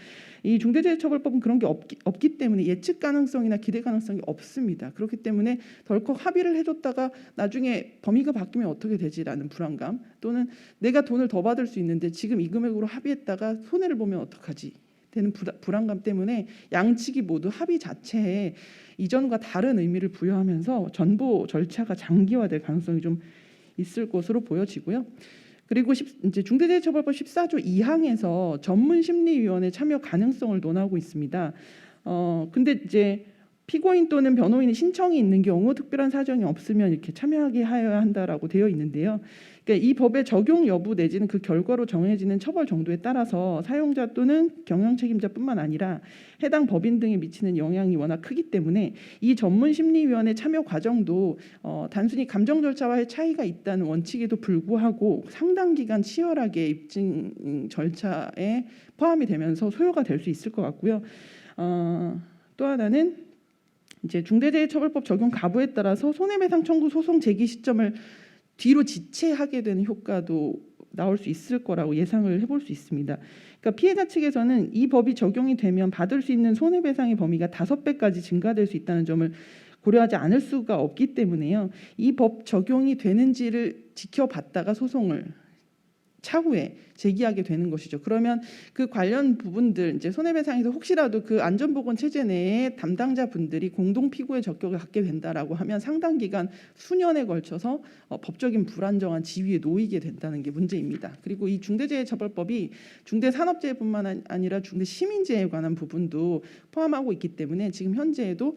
S6: 이 중대재해처벌법은 그런 게 없기 때문에 예측 가능성이나 기대 가능성이 없습니다. 그렇기 때문에 덜컥 합의를 해줬다가 나중에 범위가 바뀌면 어떻게 되지라는 불안감, 또는 내가 돈을 더 받을 수 있는데 지금 이 금액으로 합의했다가 손해를 보면 어떡하지 되는 불안감 때문에 양측이 모두 합의 자체에 이전과 다른 의미를 부여하면서 전보 절차가 장기화될 가능성이 좀 있을 것으로 보여지고요. 그리고 이제 중대재해처벌법 14조 2항에서 전문심리위원회 참여 가능성을 논하고 있습니다. 근데 이제 피고인 또는 변호인의 신청이 있는 경우 특별한 사정이 없으면 이렇게 참여하게 하여야 한다라고 되어 있는데요. 그러니까 이 법의 적용 여부 내지는 그 결과로 정해지는 처벌 정도에 따라서 사용자 또는 경영 책임자뿐만 아니라 해당 법인 등에 미치는 영향이 워낙 크기 때문에 이 전문심리위원회 참여 과정도 단순히 감정 절차와의 차이가 있다는 원칙에도 불구하고 상당 기간 치열하게 입증 절차에 포함이 되면서 소요가 될 수 있을 것 같고요. 또 하나는 이제 중대재해처벌법 적용 가부에 따라서 손해배상 청구 소송 제기 시점을 뒤로 지체하게 되는 효과도 나올 수 있을 거라고 예상을 해볼 수 있습니다. 그러니까 피해자 측에서는 이 법이 적용이 되면 받을 수 있는 손해배상의 범위가 5배까지 증가될 수 있다는 점을 고려하지 않을 수가 없기 때문에요. 이 법 적용이 되는지를 지켜봤다가 소송을 차후에 제기하게 되는 것이죠. 그러면 그 관련 부분들 이제 손해배상에서 혹시라도 그 안전보건 체제 내에 담당자 분들이 공동 피고의 적격을 갖게 된다라고 하면 상당 기간 수년에 걸쳐서 법적인 불안정한 지위에 놓이게 된다는 게 문제입니다. 그리고 이 중대재해처벌법이 중대산업재해뿐만 아니라 중대시민재해에 관한 부분도 포함하고 있기 때문에 지금 현재에도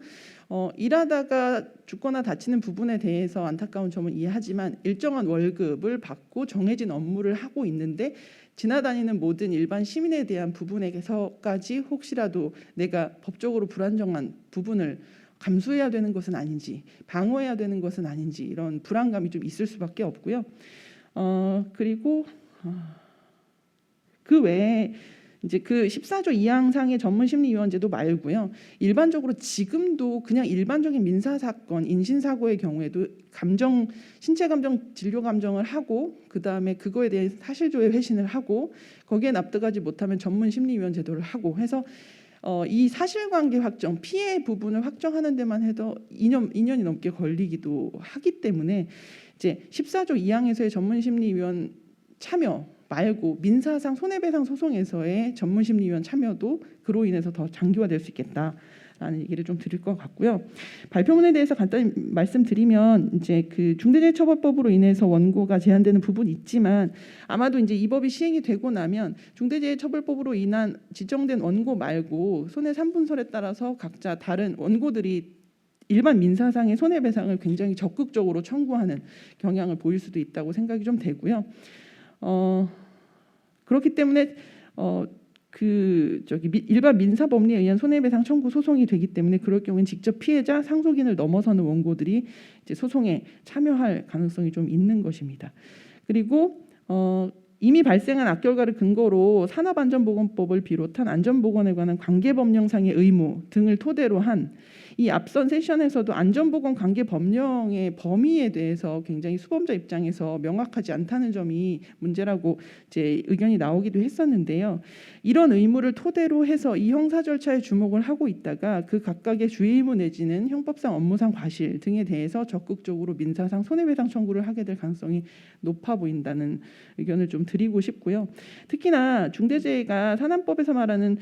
S6: 일하다가 죽거나 다치는 부분에 대해서 안타까운 점은 이해하지만 일정한 월급을 받고 정해진 업무를 하고 있는데 지나다니는 모든 일반 시민에 대한 부분에서까지 혹시라도 내가 법적으로 불안정한 부분을 감수해야 되는 것은 아닌지, 방어해야 되는 것은 아닌지 이런 불안감이 좀 있을 수밖에 없고요. 그리고 그 외에 이제 그 14조 2항상의 전문심리위원제도 말고요. 일반적으로 지금도 그냥 일반적인 민사 사건, 인신 사고의 경우에도 신체 감정, 진료 감정을 하고 그 다음에 그거에 대해 사실조회 회신을 하고 거기에 납득하지 못하면 전문심리위원제도를 하고 해서 이 사실관계 확정, 피해 부분을 확정하는 데만 해도 2년이 넘게 걸리기도 하기 때문에 이제 14조 2항에서의 전문심리위원 참여 말고 민사상 손해배상 소송에서의 전문심리위원 참여도 그로 인해서 더 장기화될 수 있겠다라는 얘기를 좀 드릴 것 같고요. 발표문에 대해서 간단히 말씀드리면 이제 그 중대재해처벌법으로 인해서 원고가 제한되는 부분이 있지만 아마도 이제 이 법이 시행이 되고 나면 중대재해처벌법으로 인한 지정된 원고 말고 손해 3분설에 따라서 각자 다른 원고들이 일반 민사상의 손해배상을 굉장히 적극적으로 청구하는 경향을 보일 수도 있다고 생각이 좀 되고요. 그렇기 때문에 일반 민사법리에 의한 손해배상 청구 소송이 되기 때문에 그럴 경우엔 직접 피해자 상속인을 넘어서는 원고들이 이제 소송에 참여할 가능성이 좀 있는 것입니다. 그리고 이미 발생한 악결과를 근거로 산업안전보건법을 비롯한 안전보건에 관한 관계법령상의 의무 등을 토대로 한 이 앞선 세션에서도 안전보건 관계법령의 범위에 대해서 굉장히 수범자 입장에서 명확하지 않다는 점이 문제라고 이제 의견이 나오기도 했었는데요. 이런 의무를 토대로 해서 이 형사 절차에 주목을 하고 있다가 그 각각의 주의의무 내지는 형법상 업무상 과실 등에 대해서 적극적으로 민사상 손해배상 청구를 하게 될 가능성이 높아 보인다는 의견을 좀 드리고 싶고요. 특히나 중대재해가 산안법에서 말하는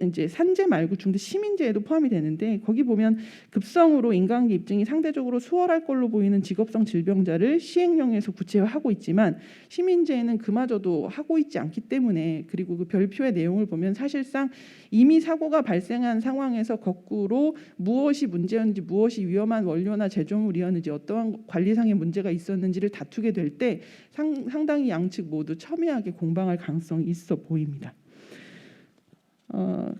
S6: 이제 산재 말고 중대 시민재해도 포함이 되는데 거기 보면 급성으로 인과관계 입증이 상대적으로 수월할 걸로 보이는 직업성 질병자를 시행령에서 구체화하고 있지만 시민재해는 그마저도 하고 있지 않기 때문에 그리고 그 별표의 내용을 보면 사실상 이미 사고가 발생한 상황에서 거꾸로 무엇이 문제였는지 무엇이 위험한 원료나 제조물이었는지 어떠한 관리상의 문제가 있었는지를 다투게 될 때 상당히 양측 모두 첨예하게 공방할 가능성이 있어 보입니다.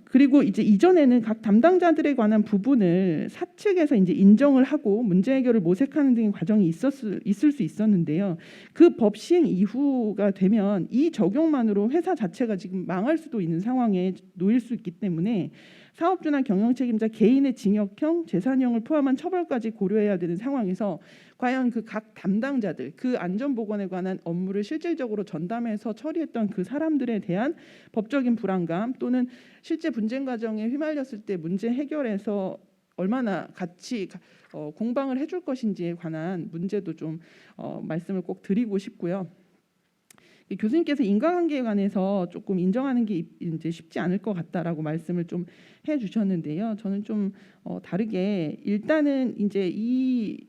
S6: 그리고 이제 이전에는 각 담당자들에 관한 부분을 사측에서 이제 인정을 하고 문제 해결을 모색하는 등의 과정이 있을 수 있었는데요. 그 법 시행 이후가 되면 이 적용만으로 회사 자체가 지금 망할 수도 있는 상황에 놓일 수 있기 때문에 사업주나 경영책임자 개인의 징역형, 재산형을 포함한 처벌까지 고려해야 되는 상황에서 과연 그 각 담당자들, 그 안전보건에 관한 업무를 실질적으로 전담해서 처리했던 그 사람들에 대한 법적인 불안감 또는 실제 분쟁 과정에 휘말렸을 때 문제 해결에서 얼마나 같이 공방을 해줄 것인지에 관한 문제도 좀 말씀을 꼭 드리고 싶고요. 교수님께서 인과관계에 관해서 조금 인정하는 게 이제 쉽지 않을 것 같다라고 말씀을 좀 해주셨는데요. 저는 좀 다르게 일단은 이제 이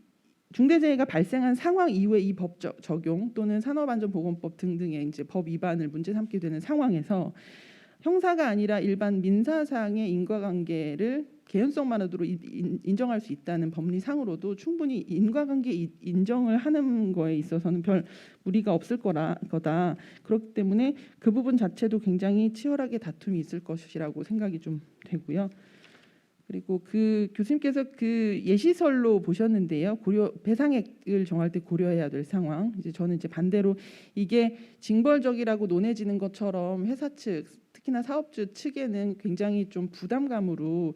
S6: 중대재해가 발생한 상황 이후에 이 법 적용 또는 산업안전보건법 등등의 이제 법 위반을 문제 삼게 되는 상황에서 형사가 아니라 일반 민사상의 인과관계를 개연성만으로도 인정할 수 있다는 법리상으로도 충분히 인과관계 인정을 하는 거에 있어서는 별 무리가 없을 거다. 그렇기 때문에 그 부분 자체도 굉장히 치열하게 다툼이 있을 것이라고 생각이 좀 되고요. 그리고 그 교수님께서 그 예시설로 보셨는데요. 배상액을 정할 때 고려해야 될 상황. 이제 저는 이제 반대로 이게 징벌적이라고 논해지는 것처럼 회사 측 특히나 사업주 측에는 굉장히 좀 부담감으로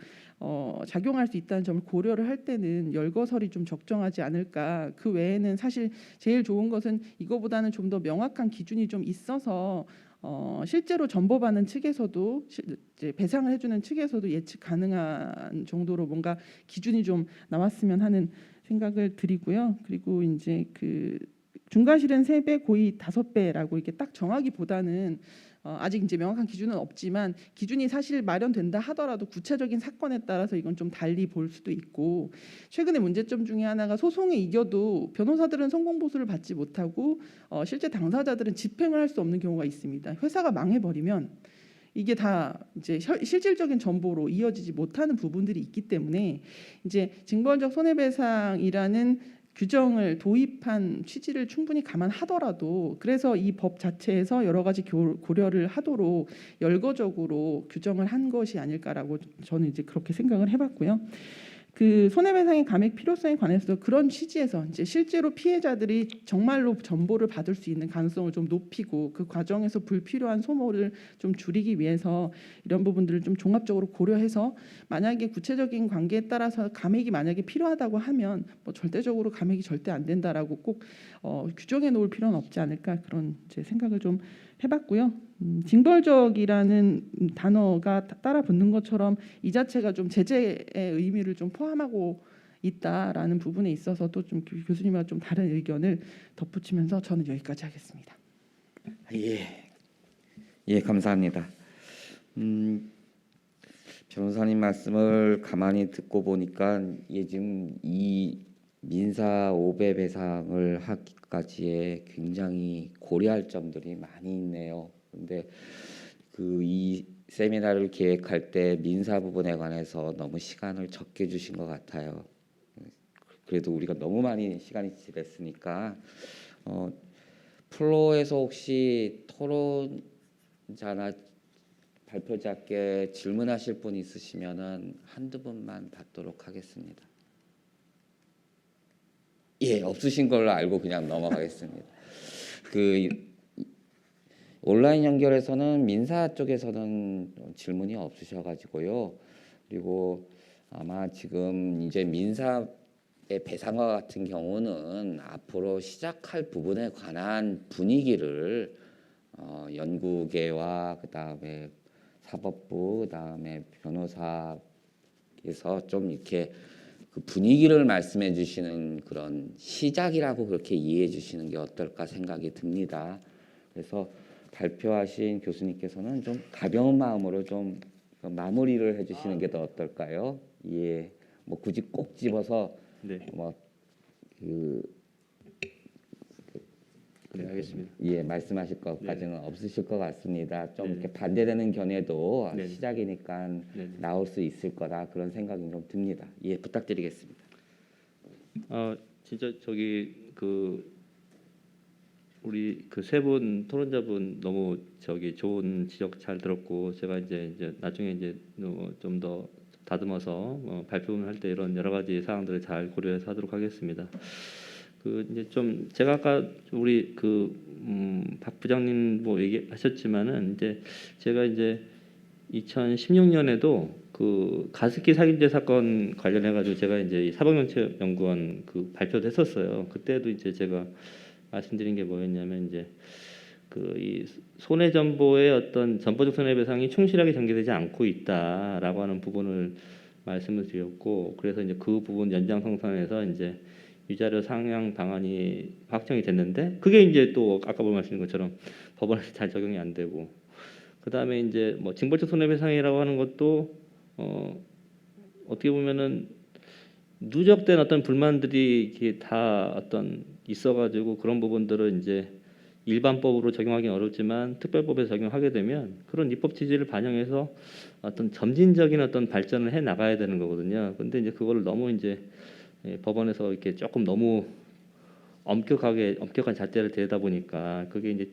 S6: 작용할 수 있다는 점을 고려를 할 때는 열거설이 좀 적정하지 않을까. 그 외에는 사실 제일 좋은 것은 이거보다는 좀 더 명확한 기준이 좀 있어서 실제로 전보받는 측에서도 이제 배상을 해주는 측에서도 예측 가능한 정도로 뭔가 기준이 좀 나왔으면 하는 생각을 드리고요. 그리고 이제 그 중과 실은 3배, 고의 5배라고 이렇게 딱 정하기보다는 아직 이제 명확한 기준은 없지만 기준이 사실 마련된다 하더라도 구체적인 사건에 따라서 이건 좀 달리 볼 수도 있고, 최근의 문제점 중에 하나가 소송에 이겨도 변호사들은 성공 보수를 받지 못하고 실제 당사자들은 집행을 할 수 없는 경우가 있습니다. 회사가 망해버리면 이게 다 이제 실질적인 전보로 이어지지 못하는 부분들이 있기 때문에 이제 징벌적 손해배상이라는 규정을 도입한 취지를 충분히 감안하더라도, 그래서 이 법 자체에서 여러 가지 고려를 하도록 열거적으로 규정을 한 것이 아닐까라고 저는 이제 그렇게 생각을 해봤고요. 그 손해배상의 감액 필요성에 관해서 그런 취지에서 이제 실제로 피해자들이 정말로 전보를 받을 수 있는 가능성을 좀 높이고 그 과정에서 불필요한 소모를 좀 줄이기 위해서 이런 부분들을 좀 종합적으로 고려해서, 만약에 구체적인 관계에 따라서 감액이 만약에 필요하다고 하면 뭐 절대적으로 감액이 절대 안 된다라고 꼭 규정해 놓을 필요는 없지 않을까, 그런 이제 생각을 좀 해봤고요. 징벌적이라는 단어가 따라 붙는 것처럼 이 자체가 좀 제재의 의미를 좀 포함하고 있다라는 부분에 있어서도 좀 교수님과 좀 다른 의견을 덧붙이면서 저는 여기까지 하겠습니다.
S2: 예, 감사합니다. 변호사님 말씀을 가만히 듣고 보니까 지금 이 민사 5배 배상을 하기까지에 굉장히 고려할 점들이 많이 있네요. 근데 이 세미나를 기획할 때 민사 부분에 관해서 너무 시간을 적게 주신 것 같아요. 그래도 우리가 너무 많이 시간이 지났으니까 플로에서 혹시 토론자나 발표자께 질문하실 분 있으시면은 한두 분만 받도록 하겠습니다. 없으신 걸로 알고 그냥 넘어가겠습니다. 온라인 연결에서는 민사 쪽에서는 질문이 없으셔가지고요. 그리고 아마 지금 이제 민사의 배상과 같은 경우는 앞으로 시작할 부분에 관한 분위기를 연구계와 그다음에 사법부, 그다음에 변호사에서 좀 이렇게 그 분위기를 말씀해 주시는 그런 시작이라고 그렇게 이해해 주시는 게 어떨까 생각이 듭니다. 그래서 발표하신 교수님께서는 좀 가벼운 마음으로 좀 마무리를 해주시는 게 더 어떨까요? 뭐 굳이 꼭 집어서
S3: 네. 네, 알겠습니다.
S2: 말씀하실 것까지는 없으실 것 같습니다. 좀
S3: 네.
S2: 이렇게 반대되는 견해도
S3: 네.
S2: 시작이니까
S3: 네.
S2: 나올 수 있을 거다 그런 생각이 좀 듭니다. 부탁드리겠습니다.
S3: 진짜 우리 그 세 분 토론자분 너무 좋은 지적 잘 들었고, 제가 이제 나중에 이제 좀 더 다듬어서 발표를 할 때 이런 여러 가지 사항들을 잘 고려해서 하도록 하겠습니다. 이제 좀 제가 아까 우리 박 부장님 뭐 얘기하셨지만은 이제 제가 이제 2016년에도 그 가습기 살인죄 사건 관련해 가지고 제가 이제 사법정책연구원 발표도 했었어요. 그때도 이제 제가 말씀드린 게 뭐였냐면, 이제 이 손해전보의 어떤 전보적 손해배상이 충실하게 전개되지 않고 있다라고 하는 부분을 말씀을 드렸고, 그래서 이제 그 부분 연장성산해서 이제 위자료 상향 방안이 확정이 됐는데, 그게 이제 또 아까 말씀드린 것처럼 법원에서 잘 적용이 안 되고, 그 다음에 이제 뭐 징벌적 손해배상이라고 하는 것도 어떻게 보면은 누적된 어떤 불만들이 이게 다 어떤 있어가지고 그런 부분들을 이제 일반법으로 적용하기 어렵지만 특별법에 적용하게 되면 그런 입법 취지를 반영해서 어떤 점진적인 어떤 발전을 해 나가야 되는 거거든요. 근데 이제 그걸 너무 이제 법원에서 이렇게 조금 너무 엄격한 잣대를 대다 보니까 그게 이제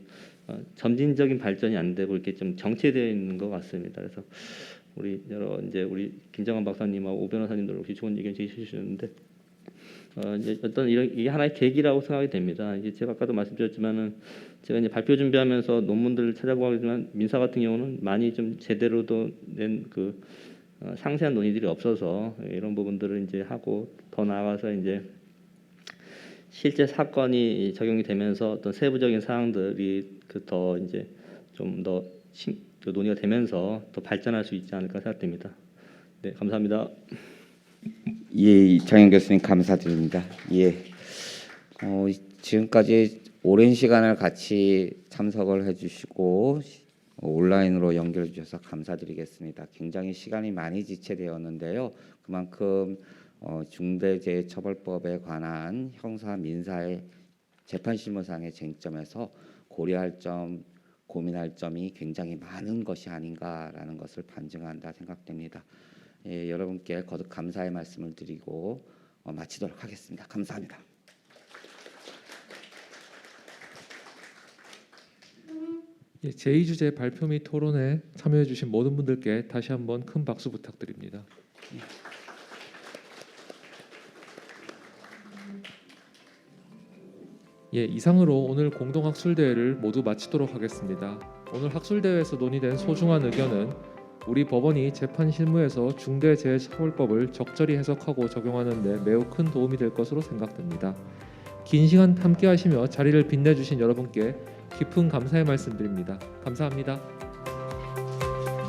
S3: 점진적인 발전이 안 되고 이렇게 좀 정체되어 있는 것 같습니다. 그래서 우리 우리 김정환 박사님하고 오 변호사님들 혹시 좋은 의견 제시해 주셨는데, 이제 어떤 이게 하나의 계기라고 생각이 됩니다. 이제 제가 아까도 말씀드렸지만은 제가 이제 발표 준비하면서 논문들을 찾아보지만 민사 같은 경우는 많이 좀 제대로도 낸 상세한 논의들이 없어서 이런 부분들을 이제 하고, 더 나아가서 이제 실제 사건이 적용이 되면서 어떤 세부적인 사항들이 더 이제 좀 더 논의가 되면서 더 발전할 수 있지 않을까 생각됩니다. 네, 감사합니다.
S2: 예, 이창현 교수님 감사드립니다. 예, 지금까지 오랜 시간을 같이 참석을 해주시고 온라인으로 연결해 주셔서 감사드리겠습니다. 굉장히 시간이 많이 지체되었는데요. 그만큼 중대재해처벌법에 관한 형사 민사의 재판실무상의 쟁점에서 고려할 점, 고민할 점이 굉장히 많은 것이 아닌가라는 것을 반증한다 생각됩니다. 예, 여러분께 거듭 감사의 말씀을 드리고 마치도록 하겠습니다. 감사합니다.
S1: 예, 제2주제 발표 및 토론에 참여해 주신 모든 분들께 다시 한번 큰 박수 부탁드립니다. 예, 이상으로 오늘 공동학술대회를 모두 마치도록 하겠습니다. 오늘 학술대회에서 논의된 소중한 의견은 우리 법원이 재판 실무에서 중대재해처벌법을 적절히 해석하고 적용하는 데 매우 큰 도움이 될 것으로 생각됩니다. 긴 시간 함께 하시며 자리를 빛내주신 여러분께 깊은 감사의 말씀드립니다. 감사합니다.